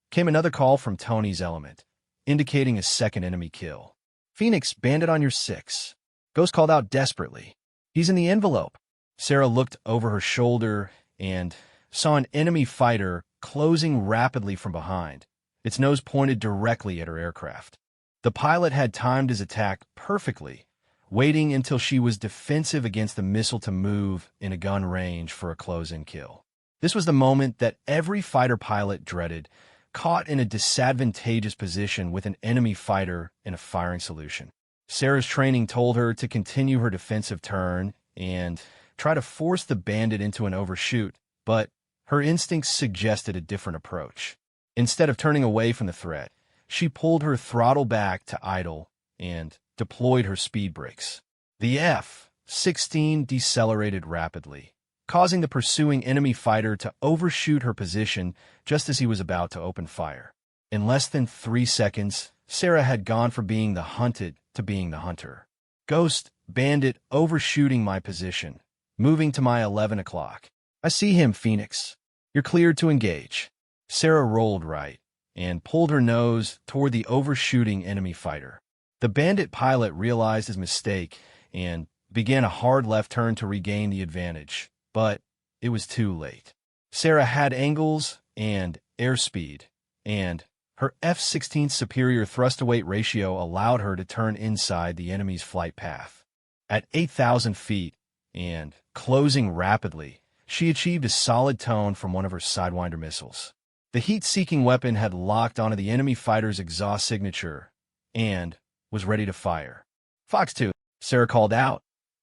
Came another call from Tony's element, indicating a second enemy kill. Phoenix, bandit on your 6. Ghost called out desperately. He's in the envelope. Sarah looked over her shoulder and saw an enemy fighter closing rapidly from behind, its nose pointed directly at her aircraft. The pilot had timed his attack perfectly, waiting until she was defensive against the missile to move in a gun range for a close-in kill. This was the moment that every fighter pilot dreaded, caught in a disadvantageous position with an enemy fighter in a firing solution. Sarah's training told her to continue her defensive turn and try to force the bandit into an overshoot, but her instincts suggested a different approach. Instead of turning away from the threat, she pulled her throttle back to idle and deployed her speed brakes. The F-16 decelerated rapidly, causing the pursuing enemy fighter to overshoot her position just as he was about to open fire. In less than 3 seconds, Sarah had gone from being the hunted to being the hunter. Ghost, bandit, overshooting my position, moving to my 11 o'clock. I see him, Phoenix. You're cleared to engage. Sarah rolled right and pulled her nose toward the overshooting enemy fighter. The bandit pilot realized his mistake and began a hard left turn to regain the advantage, but it was too late. Sarah had angles and airspeed, and her F-16's superior thrust-to-weight ratio allowed her to turn inside the enemy's flight path. At 8,000 feet and closing rapidly, she achieved a solid tone from one of her Sidewinder missiles. The heat-seeking weapon had locked onto the enemy fighter's exhaust signature and was ready to fire. Fox 2, Sarah called out,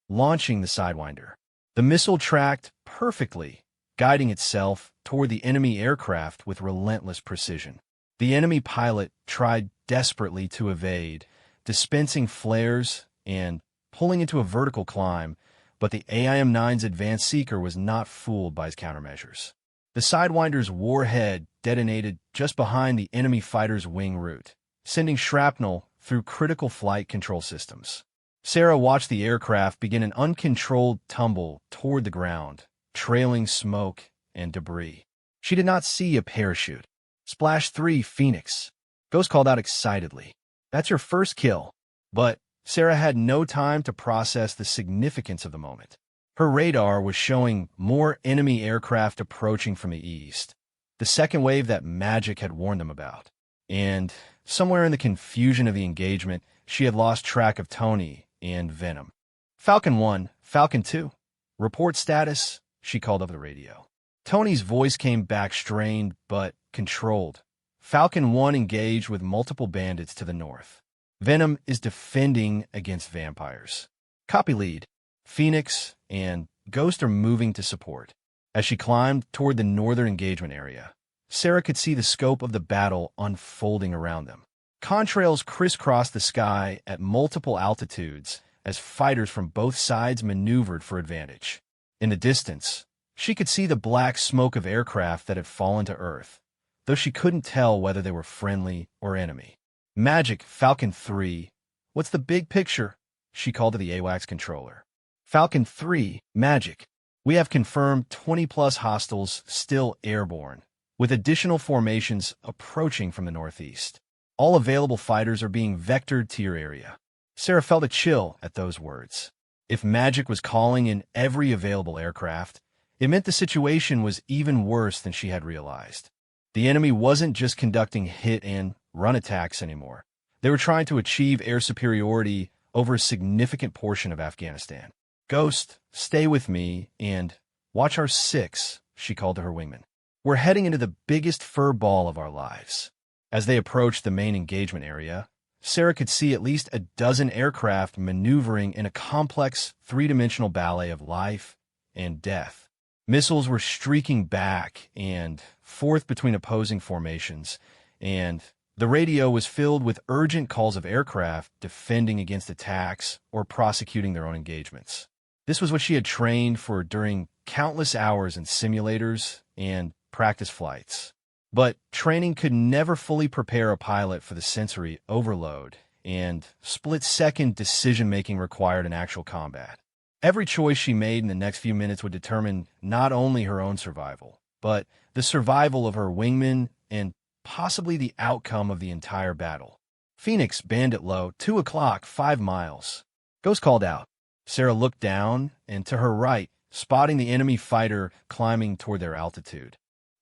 launching the Sidewinder. The missile tracked perfectly, guiding itself toward the enemy aircraft with relentless precision. The enemy pilot tried desperately to evade, dispensing flares and pulling into a vertical climb, but the AIM-9's advanced seeker was not fooled by his countermeasures. The Sidewinder's warhead detonated just behind the enemy fighter's wing root, sending shrapnel through critical flight control systems. Sarah watched the aircraft begin an uncontrolled tumble toward the ground, trailing smoke and debris. She did not see a parachute. Splash 3, Phoenix. Ghost called out excitedly. That's your first kill. But Sarah had no time to process the significance of the moment. Her radar was showing more enemy aircraft approaching from the east, the second wave that Magic had warned them about. And somewhere in the confusion of the engagement, she had lost track of Tony and Venom. Falcon 1, Falcon 2. Report status, she called over the radio. Tony's voice came back strained but controlled. Falcon 1 engaged with multiple bandits to the north. Venom is defending against vampires. Copy lead. Phoenix and Ghost are moving to support. As she climbed toward the northern engagement area, Sarah could see the scope of the battle unfolding around them. Contrails crisscrossed the sky at multiple altitudes as fighters from both sides maneuvered for advantage. In the distance, she could see the black smoke of aircraft that had fallen to Earth, though she couldn't tell whether they were friendly or enemy. Magic, Falcon 3. What's the big picture? She called to the AWACS controller. Falcon 3, Magic. We have confirmed 20-plus hostiles still airborne, with additional formations approaching from the northeast. All available fighters are being vectored to your area. Sarah felt a chill at those words. If Magic was calling in every available aircraft, it meant the situation was even worse than she had realized. The enemy wasn't just conducting hit and run attacks anymore. They were trying to achieve air superiority over a significant portion of Afghanistan. Ghost, stay with me and watch our 6, she called to her wingman. We're heading into the biggest fur ball of our lives. As they approached the main engagement area, Sarah could see at least a dozen aircraft maneuvering in a complex three-dimensional ballet of life and death. Missiles were streaking back and forth between opposing formations, and the radio was filled with urgent calls of aircraft defending against attacks or prosecuting their own engagements. This was what she had trained for during countless hours in simulators and practice flights. But training could never fully prepare a pilot for the sensory overload and split-second decision-making required in actual combat. Every choice she made in the next few minutes would determine not only her own survival, but the survival of her wingmen and possibly the outcome of the entire battle. Phoenix, bandit low, 2 o'clock, 5 miles. Ghost called out. Sarah looked down and to her right, spotting the enemy fighter climbing toward their altitude.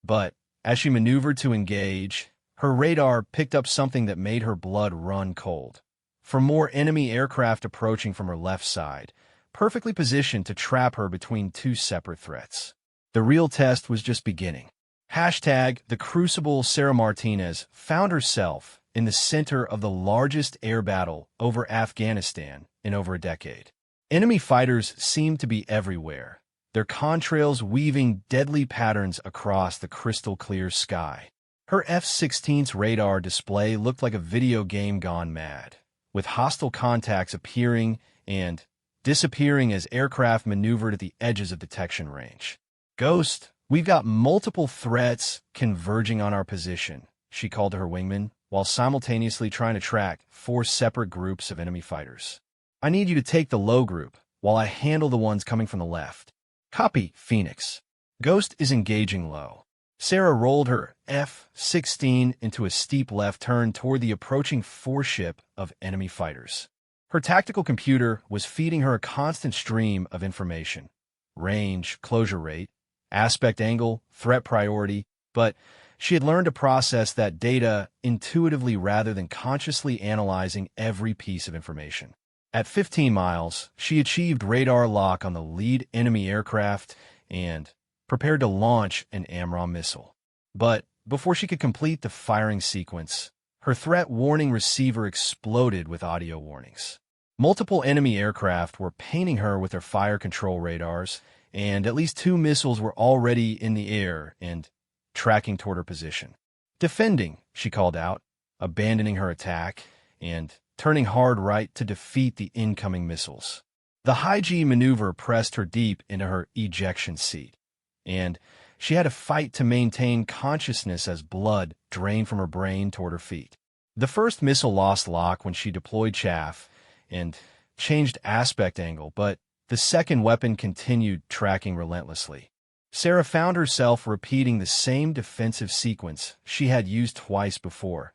But as she maneuvered to engage, her radar picked up something that made her blood run cold. For more enemy aircraft approaching from her left side, perfectly positioned to trap her between two separate threats. The real test was just beginning. Hashtag the Crucible. Sarah Martinez found herself in the center of the largest air battle over Afghanistan in over a decade. Enemy fighters seemed to be everywhere, their contrails weaving deadly patterns across the crystal-clear sky. Her F-16's radar display looked like a video game gone mad, with hostile contacts appearing and disappearing as aircraft maneuvered at the edges of detection range. "Ghost, we've got multiple threats converging on our position," she called to her wingman, while simultaneously trying to track 4 separate groups of enemy fighters. "I need you to take the low group, while I handle the ones coming from the left." "Copy, Phoenix." Ghost is engaging low. Sarah rolled her F-16 into a steep left turn toward the approaching 4-ship of enemy fighters. Her tactical computer was feeding her a constant stream of information: range, closure rate, aspect angle, threat priority, but she had learned to process that data intuitively rather than consciously analyzing every piece of information. At 15 miles, she achieved radar lock on the lead enemy aircraft and prepared to launch an AMRAAM missile. But before she could complete the firing sequence, her threat warning receiver exploded with audio warnings. Multiple enemy aircraft were painting her with their fire control radars, and at least 2 missiles were already in the air and tracking toward her position. "Defending," she called out, abandoning her attack and turning hard right to defeat the incoming missiles. The high-G maneuver pressed her deep into her ejection seat, and she had to fight to maintain consciousness as blood drained from her brain toward her feet. The first missile lost lock when she deployed chaff and changed aspect angle, but the second weapon continued tracking relentlessly. Sarah found herself repeating the same defensive sequence she had used twice before,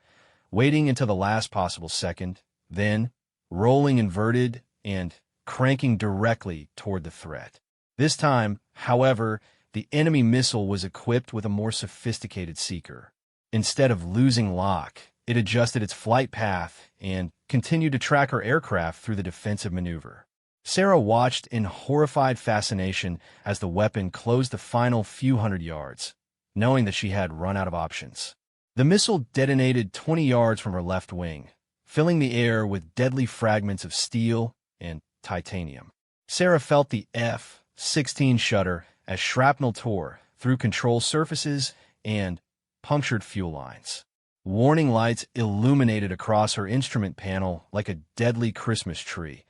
waiting until the last possible second, then rolling inverted and cranking directly toward the threat. This time, however, the enemy missile was equipped with a more sophisticated seeker. Instead of losing lock, it adjusted its flight path and continued to track her aircraft through the defensive maneuver. Sarah watched in horrified fascination as the weapon closed the final few hundred yards, knowing that she had run out of options. The missile detonated 20 yards from her left wing, filling the air with deadly fragments of steel and titanium. Sarah felt the F-16 shudder as shrapnel tore through control surfaces and punctured fuel lines. Warning lights illuminated across her instrument panel like a deadly Christmas tree,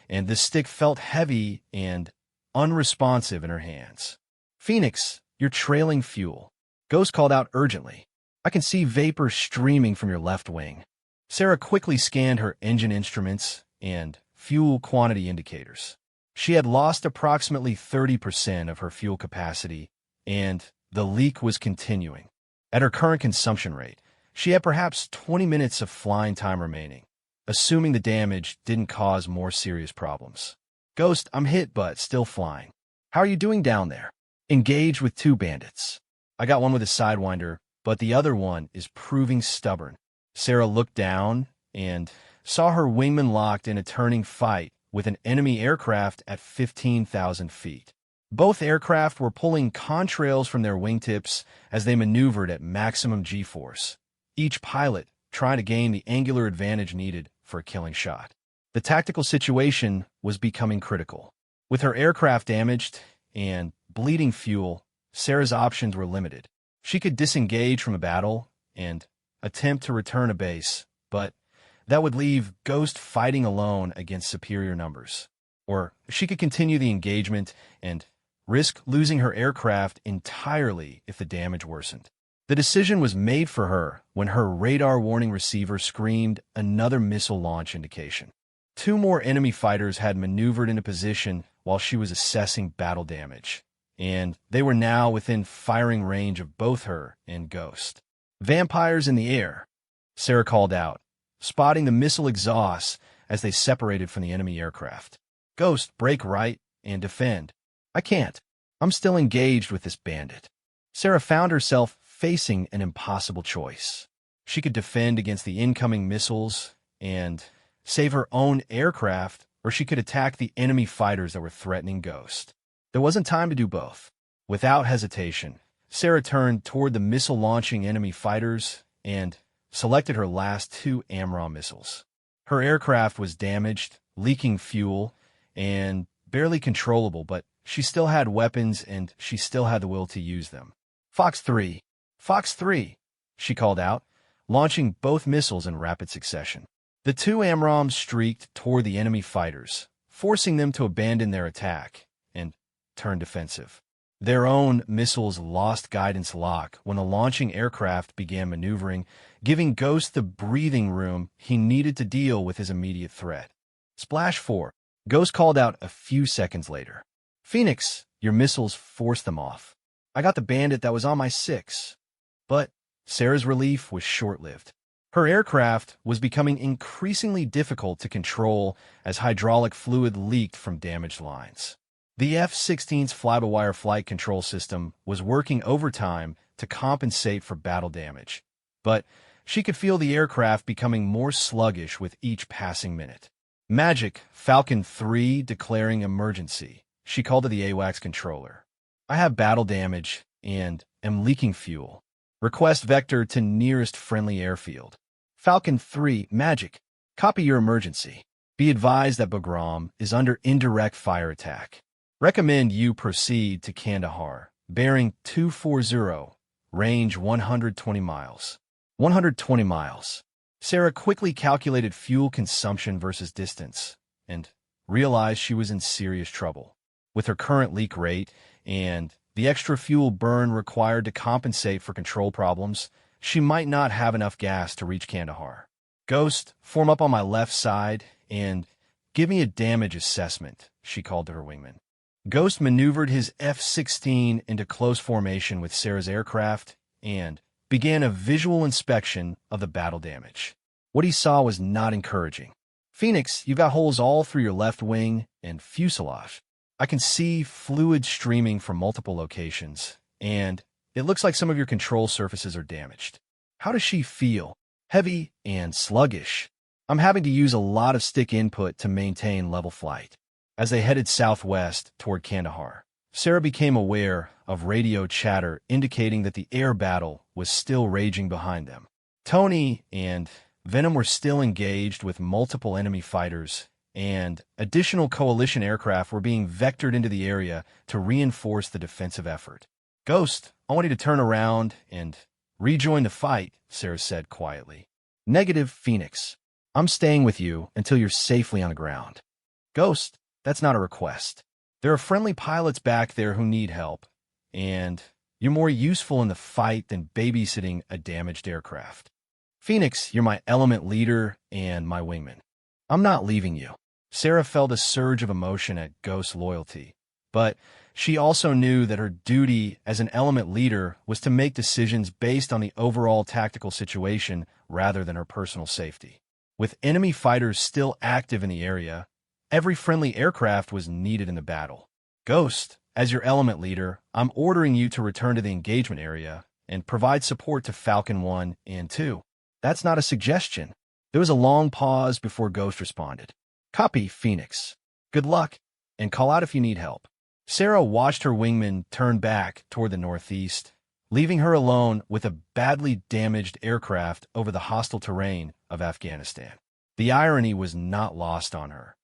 and the stick felt heavy and unresponsive in her hands. "Phoenix, you're trailing fuel." Ghost called out urgently. "I can see vapor streaming from your left wing." Sarah quickly scanned her engine instruments and fuel quantity indicators. She had lost approximately 30% of her fuel capacity, and the leak was continuing. At her current consumption rate, she had perhaps 20 minutes of flying time remaining, assuming the damage didn't cause more serious problems. "Ghost, I'm hit but still flying. How are you doing down there?" "Engaged with 2 bandits. I got one with a Sidewinder, but the other one is proving stubborn." Sarah looked down and saw her wingman locked in a turning fight with an enemy aircraft at 15,000 feet. Both aircraft were pulling contrails from their wingtips as they maneuvered at maximum G-force, each pilot trying to gain the angular advantage needed for a killing shot. The tactical situation was becoming critical. With her aircraft damaged and bleeding fuel, Sarah's options were limited. She could disengage from a battle and attempt to return to base, but that would leave Ghost fighting alone against superior numbers. or she could continue the engagement and risk losing her aircraft entirely if the damage worsened. The decision was made for her when her radar warning receiver screamed another missile launch indication. 2 more enemy fighters had maneuvered into position while she was assessing battle damage, and they were now within firing range of both her and Ghost. "Vampires in the air," Sarah called out, spotting the missile exhausts as they separated from the enemy aircraft. "Ghost, break right and defend." "I can't. I'm still engaged with this bandit." Sarah found herself facing an impossible choice. She could defend against the incoming missiles and save her own aircraft, or she could attack the enemy fighters that were threatening Ghost. There wasn't time to do both. Without hesitation, Sarah turned toward the missile-launching enemy fighters and selected her last 2 AMRAAM missiles. Her aircraft was damaged, leaking fuel, and barely controllable, but she still had weapons and she still had the will to use them. "Fox 3! Fox 3!" she called out, launching both missiles in rapid succession. The 2 AMRAAMs streaked toward the enemy fighters, forcing them to abandon their attack and turn defensive. Their own missiles lost guidance lock when the launching aircraft began maneuvering, giving Ghost the breathing room he needed to deal with his immediate threat. "Splash 4, Ghost called out a few seconds later. "Phoenix, your missiles forced them off. I got the bandit that was on my 6. But Sarah's relief was short-lived. Her aircraft was becoming increasingly difficult to control as hydraulic fluid leaked from damaged lines. The F-16's fly-by-wire flight control system was working overtime to compensate for battle damage, but she could feel the aircraft becoming more sluggish with each passing minute. "Magic, Falcon 3 declaring emergency," she called to the AWACS controller. "I have battle damage and am leaking fuel. Request vector to nearest friendly airfield." "Falcon 3, Magic, copy your emergency. Be advised that Bagram is under indirect fire attack. Recommend you proceed to Kandahar, bearing 240, range 120 miles. 120 miles. Sarah quickly calculated fuel consumption versus distance and realized she was in serious trouble. With her current leak rate and the extra fuel burn required to compensate for control problems, she might not have enough gas to reach Kandahar. "Ghost, form up on my left side and give me a damage assessment," she called to her wingman. Ghost maneuvered his F-16 into close formation with Sarah's aircraft and began a visual inspection of the battle damage. What he saw was not encouraging. "Phoenix, you've got holes all through your left wing and fuselage. I can see fluid streaming from multiple locations, and it looks like some of your control surfaces are damaged." How does she feel? Heavy and sluggish. "I'm having to use a lot of stick input to maintain level flight." As they headed southwest toward Kandahar, Sarah became aware of radio chatter indicating that the air battle was still raging behind them. Tony and Venom were still engaged with multiple enemy fighters, and additional coalition aircraft were being vectored into the area to reinforce the defensive effort. "Ghost, I want you to turn around and rejoin the fight," Sarah said quietly. "Negative, Phoenix. I'm staying with you until you're safely on the ground." "Ghost, that's not a request. There are friendly pilots back there who need help, and you're more useful in the fight than babysitting a damaged aircraft. Phoenix, you're my element leader and my wingman. I'm not leaving you." Sarah felt a surge of emotion at Ghost's loyalty, but she also knew that her duty as an element leader was to make decisions based on the overall tactical situation rather than her personal safety. With enemy fighters still active in the area, every friendly aircraft was needed in the battle. "Ghost, as your element leader, I'm ordering you to return to the engagement area and provide support to Falcon 1 and 2. "That's not a suggestion." There was a long pause before Ghost responded. "Copy, Phoenix. Good luck, and call out if you need help." Sarah watched her wingman turn back toward the northeast, leaving her alone with a badly damaged aircraft over the hostile terrain of Afghanistan. The irony was not lost on her.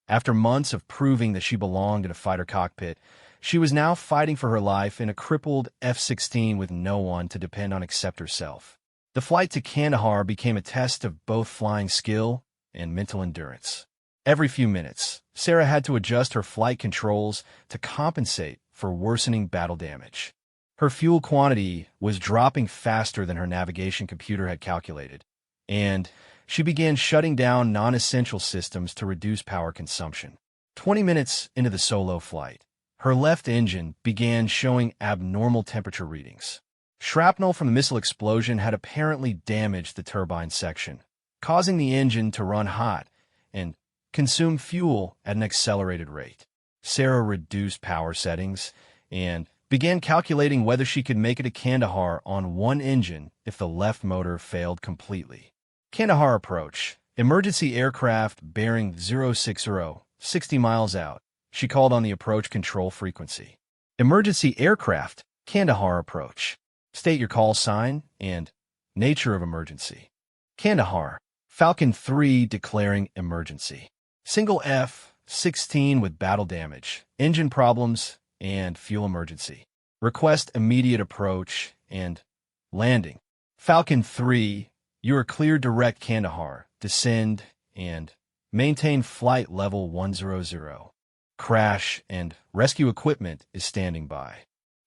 After months of proving that she belonged in a fighter cockpit, she was now fighting for her life in a crippled F-16 with no one to depend on except herself. The flight to Kandahar became a test of both flying skill and mental endurance. Every few minutes, Sarah had to adjust her flight controls to compensate for worsening battle damage. Her fuel quantity was dropping faster than her navigation computer had calculated, and she began shutting down non-essential systems to reduce power consumption. 20 minutes into the solo flight, her left engine began showing abnormal temperature readings. Shrapnel from the missile explosion had apparently damaged the turbine section, causing the engine to run hot and consume fuel at an accelerated rate. Sarah reduced power settings and began calculating whether she could make it to Kandahar on one engine if the left motor failed completely. Kandahar approach. Emergency aircraft bearing 060, 60 miles out. She called on the approach control frequency. Emergency aircraft, Kandahar approach. State your call sign and nature of emergency. Kandahar, Falcon 3 declaring emergency. Single F-16 with battle damage, engine problems, and fuel emergency. Request immediate approach and landing. Falcon 3, you are cleared direct Kandahar. Descend and maintain flight level 100. Crash and rescue equipment is standing by.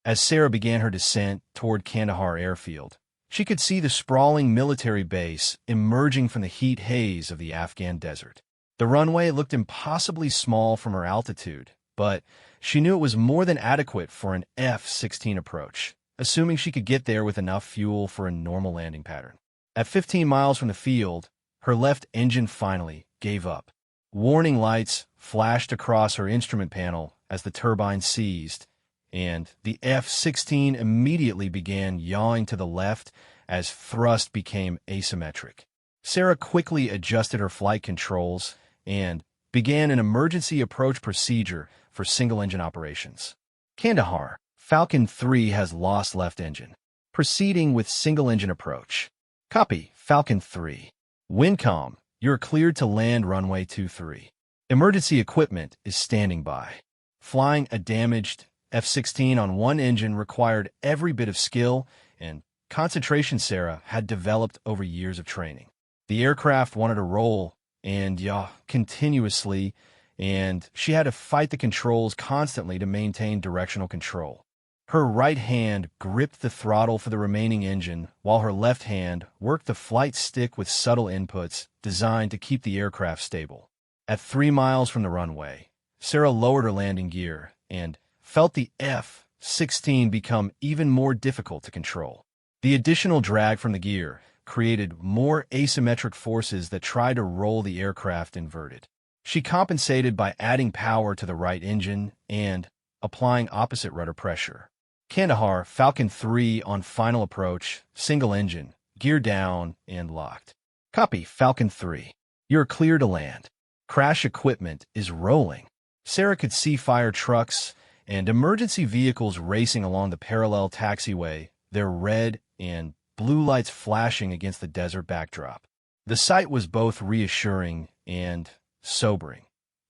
As Sarah began her descent toward Kandahar airfield, she could see the sprawling military base emerging from the heat haze of the Afghan desert. The runway looked impossibly small from her altitude, but she knew it was more than adequate for an F-16 approach, assuming she could get there with enough fuel for a normal landing pattern. At 15 miles from the field, her left engine finally gave up. Warning lights flashed across her instrument panel as the turbine seized, and the F-16 immediately began yawing to the left as thrust became asymmetric. Sarah quickly adjusted her flight controls and began an emergency approach procedure for single-engine operations. Kandahar, Falcon 3 has lost left engine. Proceeding with single-engine approach. Copy, Falcon 3. Windcom, you're cleared to land runway 23. Emergency equipment is standing by. Flying a damaged F-16 on one engine required every bit of skill and concentration Sarah had developed over years of training. The aircraft wanted to roll and yaw continuously, and she had to fight the controls constantly to maintain directional control. Her right hand gripped the throttle for the remaining engine, while her left hand worked the flight stick with subtle inputs designed to keep the aircraft stable. At 3 miles from the runway, Sarah lowered her landing gear and felt the F-16 become even more difficult to control. The additional drag from the gear created more asymmetric forces that tried to roll the aircraft inverted. She compensated by adding power to the right engine and applying opposite rudder pressure. Kandahar, Falcon 3 on final approach, single engine, gear down and locked. Copy, Falcon 3. You're clear to land. Crash equipment is rolling. Sarah could see fire trucks and emergency vehicles racing along the parallel taxiway, their red and blue lights flashing against the desert backdrop. The sight was both reassuring and sobering.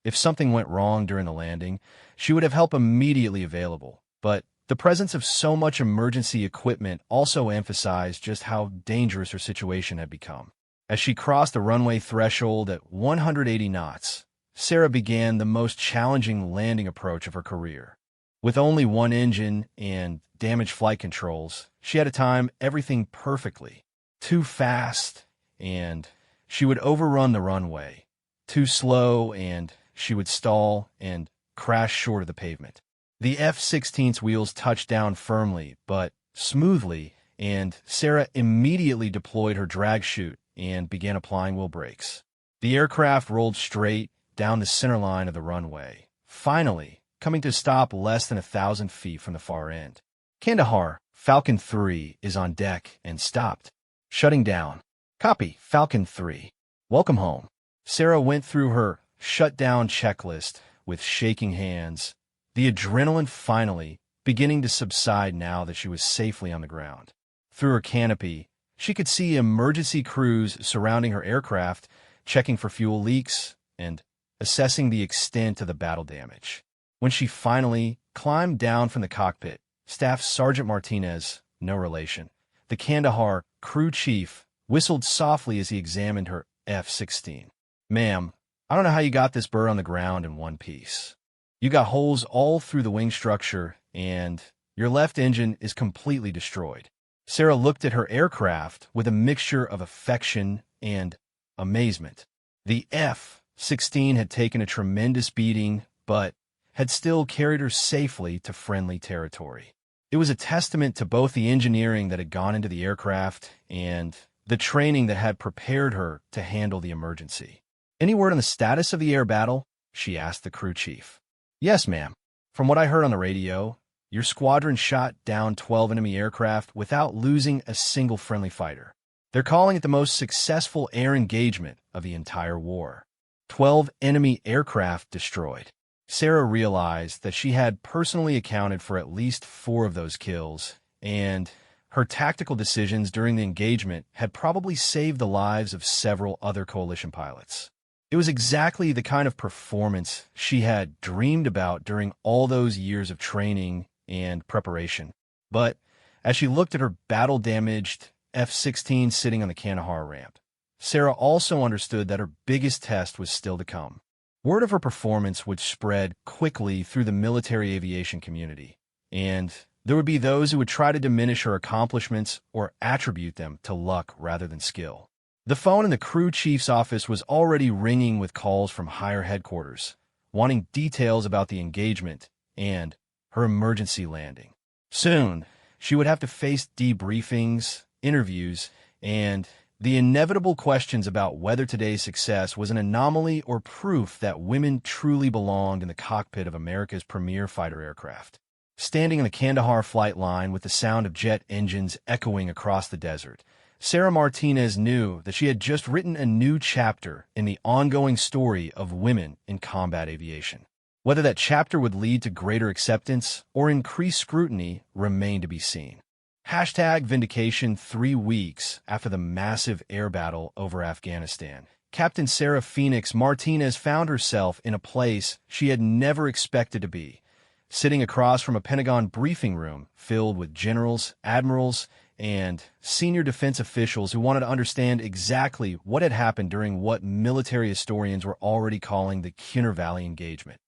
If something went wrong during the landing, she would have help immediately available, but the presence of so much emergency equipment also emphasized just how dangerous her situation had become. As she crossed the runway threshold at 180 knots, Sarah began the most challenging landing approach of her career. With only one engine and damaged flight controls, she had to time everything perfectly. Too fast, and she would overrun the runway. Too slow, and she would stall and crash short of the pavement. The F-16's wheels touched down firmly, but smoothly, and Sarah immediately deployed her drag chute and began applying wheel brakes. The aircraft rolled straight down the center line of the runway, finally coming to a stop less than 1,000 feet from the far end. Kandahar, Falcon 3 is on deck and stopped. Shutting down. Copy, Falcon 3. Welcome home. Sarah went through her shutdown checklist with shaking hands, the adrenaline finally beginning to subside now that she was safely on the ground. Through her canopy, she could see emergency crews surrounding her aircraft, checking for fuel leaks and assessing the extent of the battle damage. When she finally climbed down from the cockpit, Staff Sergeant Martinez, no relation, the Kandahar crew chief, whistled softly as he examined her F-16. "Ma'am, I don't know how you got this bird on the ground in one piece. You got holes all through the wing structure, and your left engine is completely destroyed. Sarah looked at her aircraft with a mixture of affection and amazement. The F-16 had taken a tremendous beating, but had still carried her safely to friendly territory. It was a testament to both the engineering that had gone into the aircraft and the training that had prepared her to handle the emergency. "Any word on the status of the air battle?" she asked the crew chief. "Yes, ma'am. From what I heard on the radio, your squadron shot down 12 enemy aircraft without losing a single friendly fighter. They're calling it the most successful air engagement of the entire war. 12 enemy aircraft destroyed." Sarah realized that she had personally accounted for at least 4 of those kills, and her tactical decisions during the engagement had probably saved the lives of several other coalition pilots. It was exactly the kind of performance she had dreamed about during all those years of training and preparation. But as she looked at her battle-damaged F-16 sitting on the Kandahar ramp, Sarah also understood that her biggest test was still to come. Word of her performance would spread quickly through the military aviation community, and there would be those who would try to diminish her accomplishments or attribute them to luck rather than skill. The phone in the crew chief's office was already ringing with calls from higher headquarters, wanting details about the engagement and her emergency landing. Soon, she would have to face debriefings, interviews, and the inevitable questions about whether today's success was an anomaly or proof that women truly belonged in the cockpit of America's premier fighter aircraft. Standing in the Kandahar flight line with the sound of jet engines echoing across the desert, Sarah Martinez knew that she had just written a new chapter in the ongoing story of women in combat aviation. Whether that chapter would lead to greater acceptance or increased scrutiny remained to be seen. #Vindication 3 weeks after the massive air battle over Afghanistan, Captain Sarah Phoenix Martinez found herself in a place she had never expected to be, sitting across from a Pentagon briefing room filled with generals, admirals, and senior defense officials who wanted to understand exactly what had happened during what military historians were already calling the Cunner Valley engagement.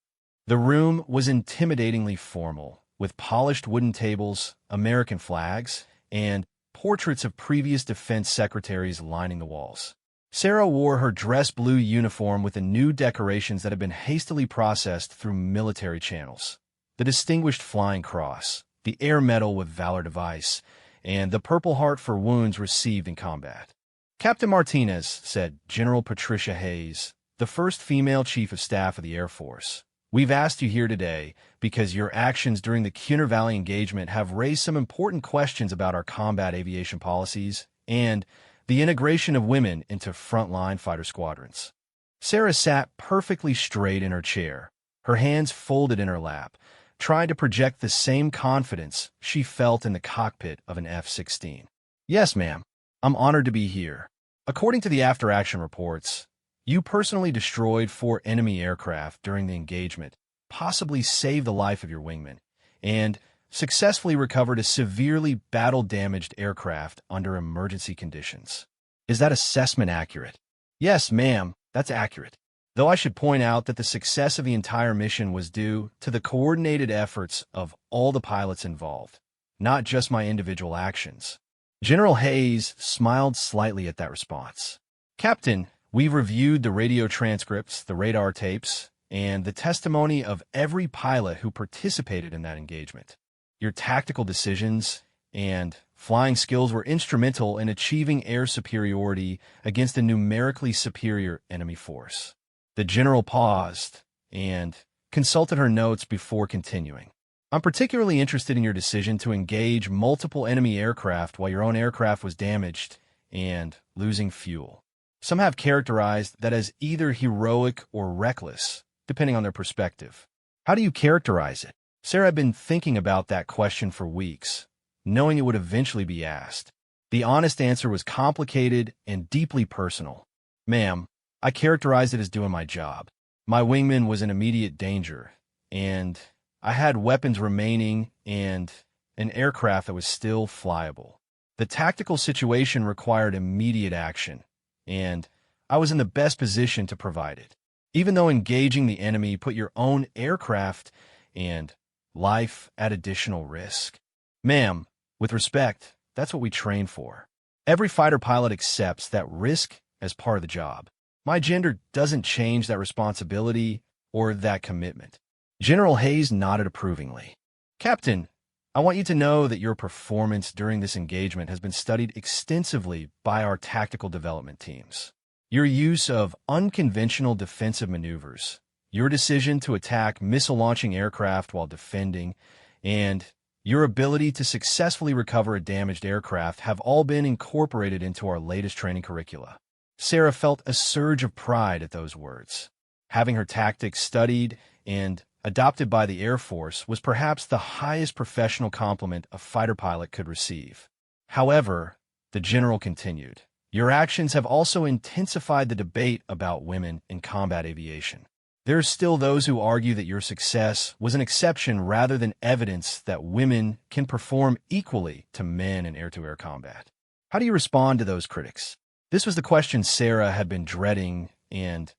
The room was intimidatingly formal, with polished wooden tables, American flags, and portraits of previous defense secretaries lining the walls. Sarah wore her dress blue uniform with the new decorations that had been hastily processed through military channels. The Distinguished Flying Cross, the Air Medal with Valor Device, and the Purple Heart for wounds received in combat. "Captain Martinez," said General Patricia Hayes, the first female Chief of Staff of the Air Force, "we've asked you here today because your actions during the Cunner Valley engagement have raised some important questions about our combat aviation policies and the integration of women into frontline fighter squadrons." Sarah sat perfectly straight in her chair, her hands folded in her lap, trying to project the same confidence she felt in the cockpit of an F-16. "Yes, ma'am. I'm honored to be here. According to the after-action reports, you personally destroyed 4 enemy aircraft during the engagement, possibly saved the life of your wingman, and successfully recovered a severely battle-damaged aircraft under emergency conditions. Is that assessment accurate?" "Yes, ma'am, that's accurate. Though I should point out that the success of the entire mission was due to the coordinated efforts of all the pilots involved, not just my individual actions." General Hayes smiled slightly at that response. "Captain, we've reviewed the radio transcripts, the radar tapes, and the testimony of every pilot who participated in that engagement. Your tactical decisions and flying skills were instrumental in achieving air superiority against a numerically superior enemy force." The general paused and consulted her notes before continuing. "I'm particularly interested in your decision to engage multiple enemy aircraft while your own aircraft was damaged and losing fuel. Some have characterized that as either heroic or reckless, depending on their perspective. How do you characterize it?" Sarah had been thinking about that question for weeks, knowing it would eventually be asked. The honest answer was complicated and deeply personal. "Ma'am, I characterized it as doing my job. My wingman was in immediate danger, and I had weapons remaining and an aircraft that was still flyable. The tactical situation required immediate action, and I was in the best position to provide it. even though engaging the enemy put your own aircraft and life at additional risk. Ma'am, with respect, that's what we train for. Every fighter pilot accepts that risk as part of the job. My gender doesn't change that responsibility or that commitment. General Hayes nodded approvingly. Captain, I want you to know that your performance during this engagement has been studied extensively by our tactical development teams. Your use of unconventional defensive maneuvers, your decision to attack missile-launching aircraft while defending, and your ability to successfully recover a damaged aircraft have all been incorporated into our latest training curricula. Sarah felt a surge of pride at those words. Having her tactics studied and adopted by the Air Force was perhaps the highest professional compliment a fighter pilot could receive. However, the general continued, your actions have also intensified the debate about women in combat aviation. There are still those who argue that your success was an exception rather than evidence that women can perform equally to men in air-to-air combat. How do you respond to those critics? This was the question Sarah had been dreading and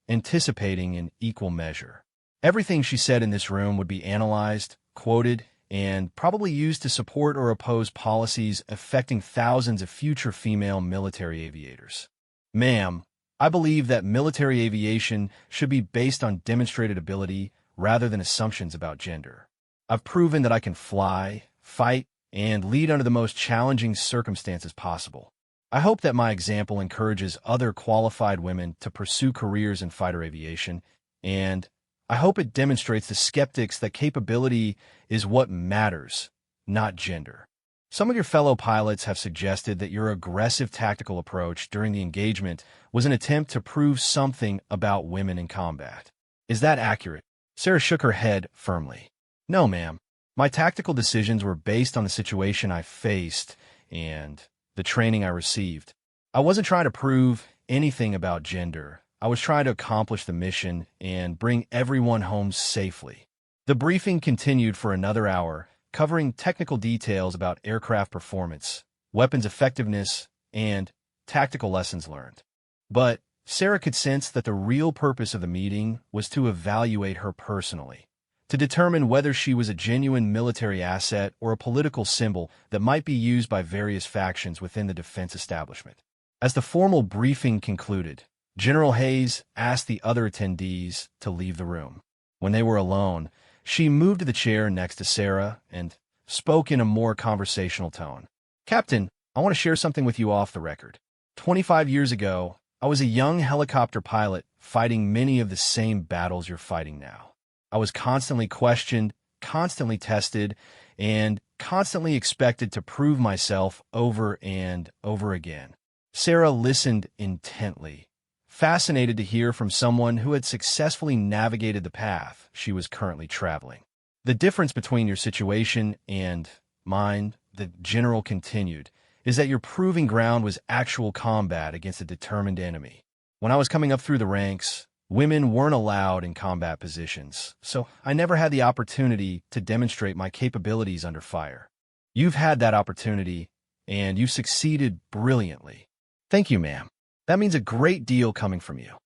anticipating in equal measure. Everything she said in this room would be analyzed, quoted, and probably used to support or oppose policies affecting thousands of future female military aviators. Ma'am, I believe that military aviation should be based on demonstrated ability rather than assumptions about gender. I've proven that I can fly, fight, and lead under the most challenging circumstances possible. I hope that my example encourages other qualified women to pursue careers in fighter aviation, and I hope it demonstrates to skeptics that capability is what matters, not gender. Some of your fellow pilots have suggested that your aggressive tactical approach during the engagement was an attempt to prove something about women in combat. Is that accurate? Sarah shook her head firmly. No, ma'am. My tactical decisions were based on the situation I faced and the training I received. I wasn't trying to prove anything about gender. I was trying to accomplish the mission and bring everyone home safely. The briefing continued for another hour, covering technical details about aircraft performance, weapons effectiveness, and tactical lessons learned. But Sarah could sense that the real purpose of the meeting was to evaluate her personally, to determine whether she was a genuine military asset or a political symbol that might be used by various factions within the defense establishment. As the formal briefing concluded, General Hayes asked the other attendees to leave the room. When they were alone, she moved to the chair next to Sarah and spoke in a more conversational tone. Captain, I want to share something with you off the record. 25 years ago, I was a young helicopter pilot fighting many of the same battles you're fighting now. I was constantly questioned, constantly tested, and constantly expected to prove myself over and over again. Sarah listened intently, fascinated to hear from someone who had successfully navigated the path she was currently traveling. The difference between your situation and mine, the general continued, is that your proving ground was actual combat against a determined enemy. When I was coming up through the ranks, women weren't allowed in combat positions, so I never had the opportunity to demonstrate my capabilities under fire. You've had that opportunity, and you've succeeded brilliantly. Thank you, ma'am. That means a great deal coming from you.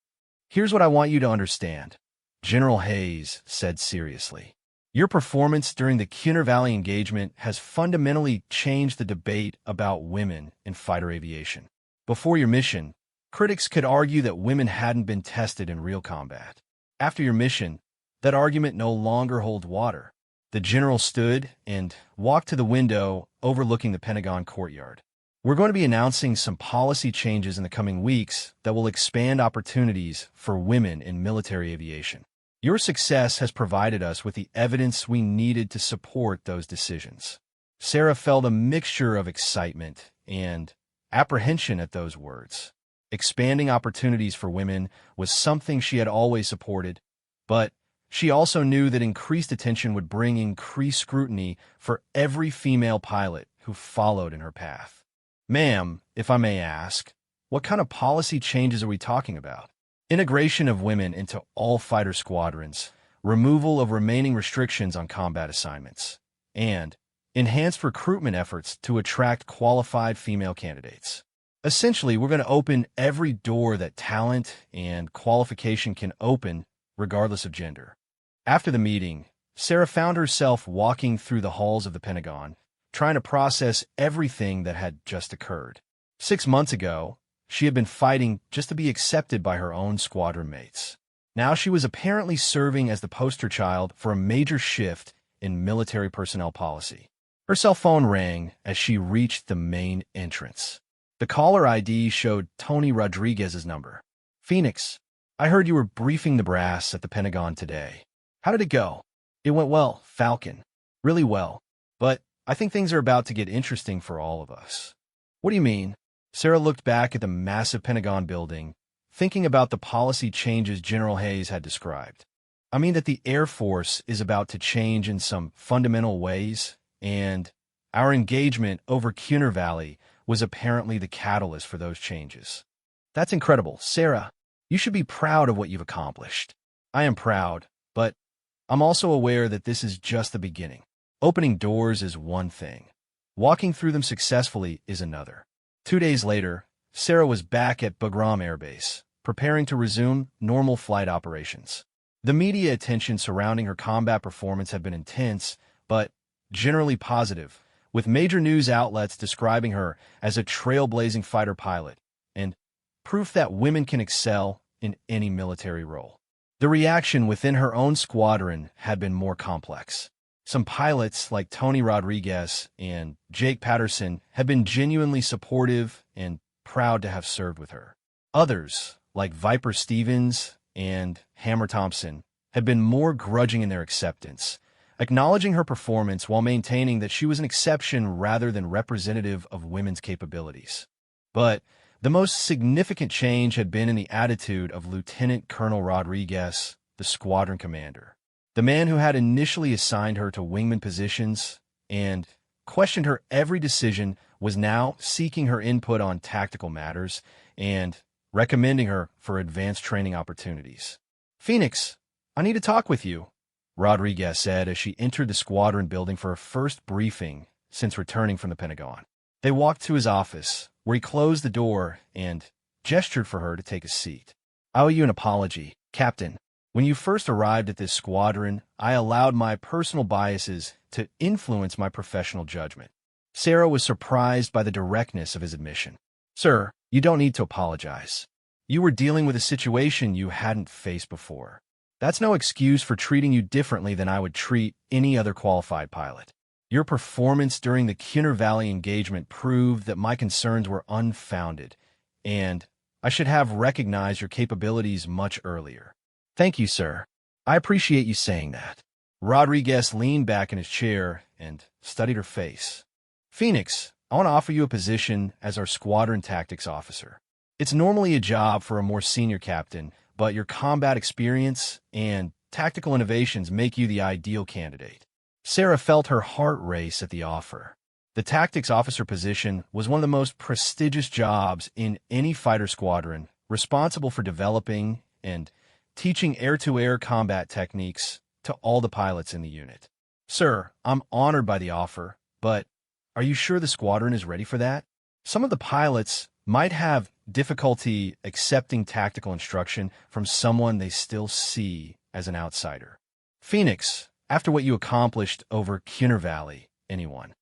Here's what I want you to understand, General Hayes said seriously. Your performance during the Cunard Valley engagement has fundamentally changed the debate about women in fighter aviation. Before your mission, critics could argue that women hadn't been tested in real combat. After your mission, that argument no longer holds water. The general stood and walked to the window overlooking the Pentagon courtyard. We're going to be announcing some policy changes in the coming weeks that will expand opportunities for women in military aviation. Your success has provided us with the evidence we needed to support those decisions. Sarah felt a mixture of excitement and apprehension at those words. Expanding opportunities for women was something she had always supported, but she also knew that increased attention would bring increased scrutiny for every female pilot who followed in her path. Ma'am, if I may ask, what kind of policy changes are we talking about? Integration of women into all fighter squadrons, removal of remaining restrictions on combat assignments, and enhanced recruitment efforts to attract qualified female candidates. Essentially, we're going to open every door that talent and qualification can open, regardless of gender. After the meeting, Sarah found herself walking through the halls of the Pentagon, trying to process everything that had just occurred. 6 months ago, she had been fighting just to be accepted by her own squadron mates. Now she was apparently serving as the poster child for a major shift in military personnel policy. Her cell phone rang as she reached the main entrance. The caller ID showed Tony Rodriguez's number. "Phoenix, I heard you were briefing the brass at the Pentagon today. How did it go?" "It went well, Falcon. Really well. But I think things are about to get interesting for all of us." "What do you mean?" Sarah looked back at the massive Pentagon building, thinking about the policy changes General Hayes had described. "I mean that the Air Force is about to change in some fundamental ways, and our engagement over Cuner Valley was apparently the catalyst for those changes." "That's incredible. Sarah, you should be proud of what you've accomplished." "I am proud, but I'm also aware that this is just the beginning. Opening doors is one thing. Walking through them successfully is another." 2 days later, Sarah was back at Bagram Air Base, preparing to resume normal flight operations. The media attention surrounding her combat performance had been intense, but generally positive, with major news outlets describing her as a trailblazing fighter pilot and proof that women can excel in any military role. The reaction within her own squadron had been more complex. Some pilots, like Tony Rodriguez and Jake Patterson, had been genuinely supportive and proud to have served with her. Others, like Viper Stevens and Hammer Thompson, had been more grudging in their acceptance, acknowledging her performance while maintaining that she was an exception rather than representative of women's capabilities. But the most significant change had been in the attitude of Lieutenant Colonel Rodriguez, the squadron commander. The man who had initially assigned her to wingman positions and questioned her every decision was now seeking her input on tactical matters and recommending her for advanced training opportunities. "Phoenix, I need to talk with you," Rodriguez said as she entered the squadron building for her first briefing since returning from the Pentagon. They walked to his office, where he closed the door and gestured for her to take a seat. "I owe you an apology, Captain. When you first arrived at this squadron, I allowed my personal biases to influence my professional judgment." Sarah was surprised by the directness of his admission. "Sir, you don't need to apologize. You were dealing with a situation you hadn't faced before. That's no excuse for treating you differently than I would treat any other qualified pilot. Your performance during the Cuner Valley engagement proved that my concerns were unfounded, and I should have recognized your capabilities much earlier." "Thank you, sir. I appreciate you saying that." Rodriguez leaned back in his chair and studied her face. "Phoenix, I want to offer you a position as our squadron tactics officer. It's normally a job for a more senior captain, but your combat experience and tactical innovations make you the ideal candidate." Sarah felt her heart race at the offer. The tactics officer position was one of the most prestigious jobs in any fighter squadron, responsible for developing and teaching air-to-air combat techniques to all the pilots in the unit. "Sir, I'm honored by the offer, but are you sure the squadron is ready for that? Some of the pilots might have difficulty accepting tactical instruction from someone they still see as an outsider." "Phoenix, after what you accomplished over Cuner Valley, anyone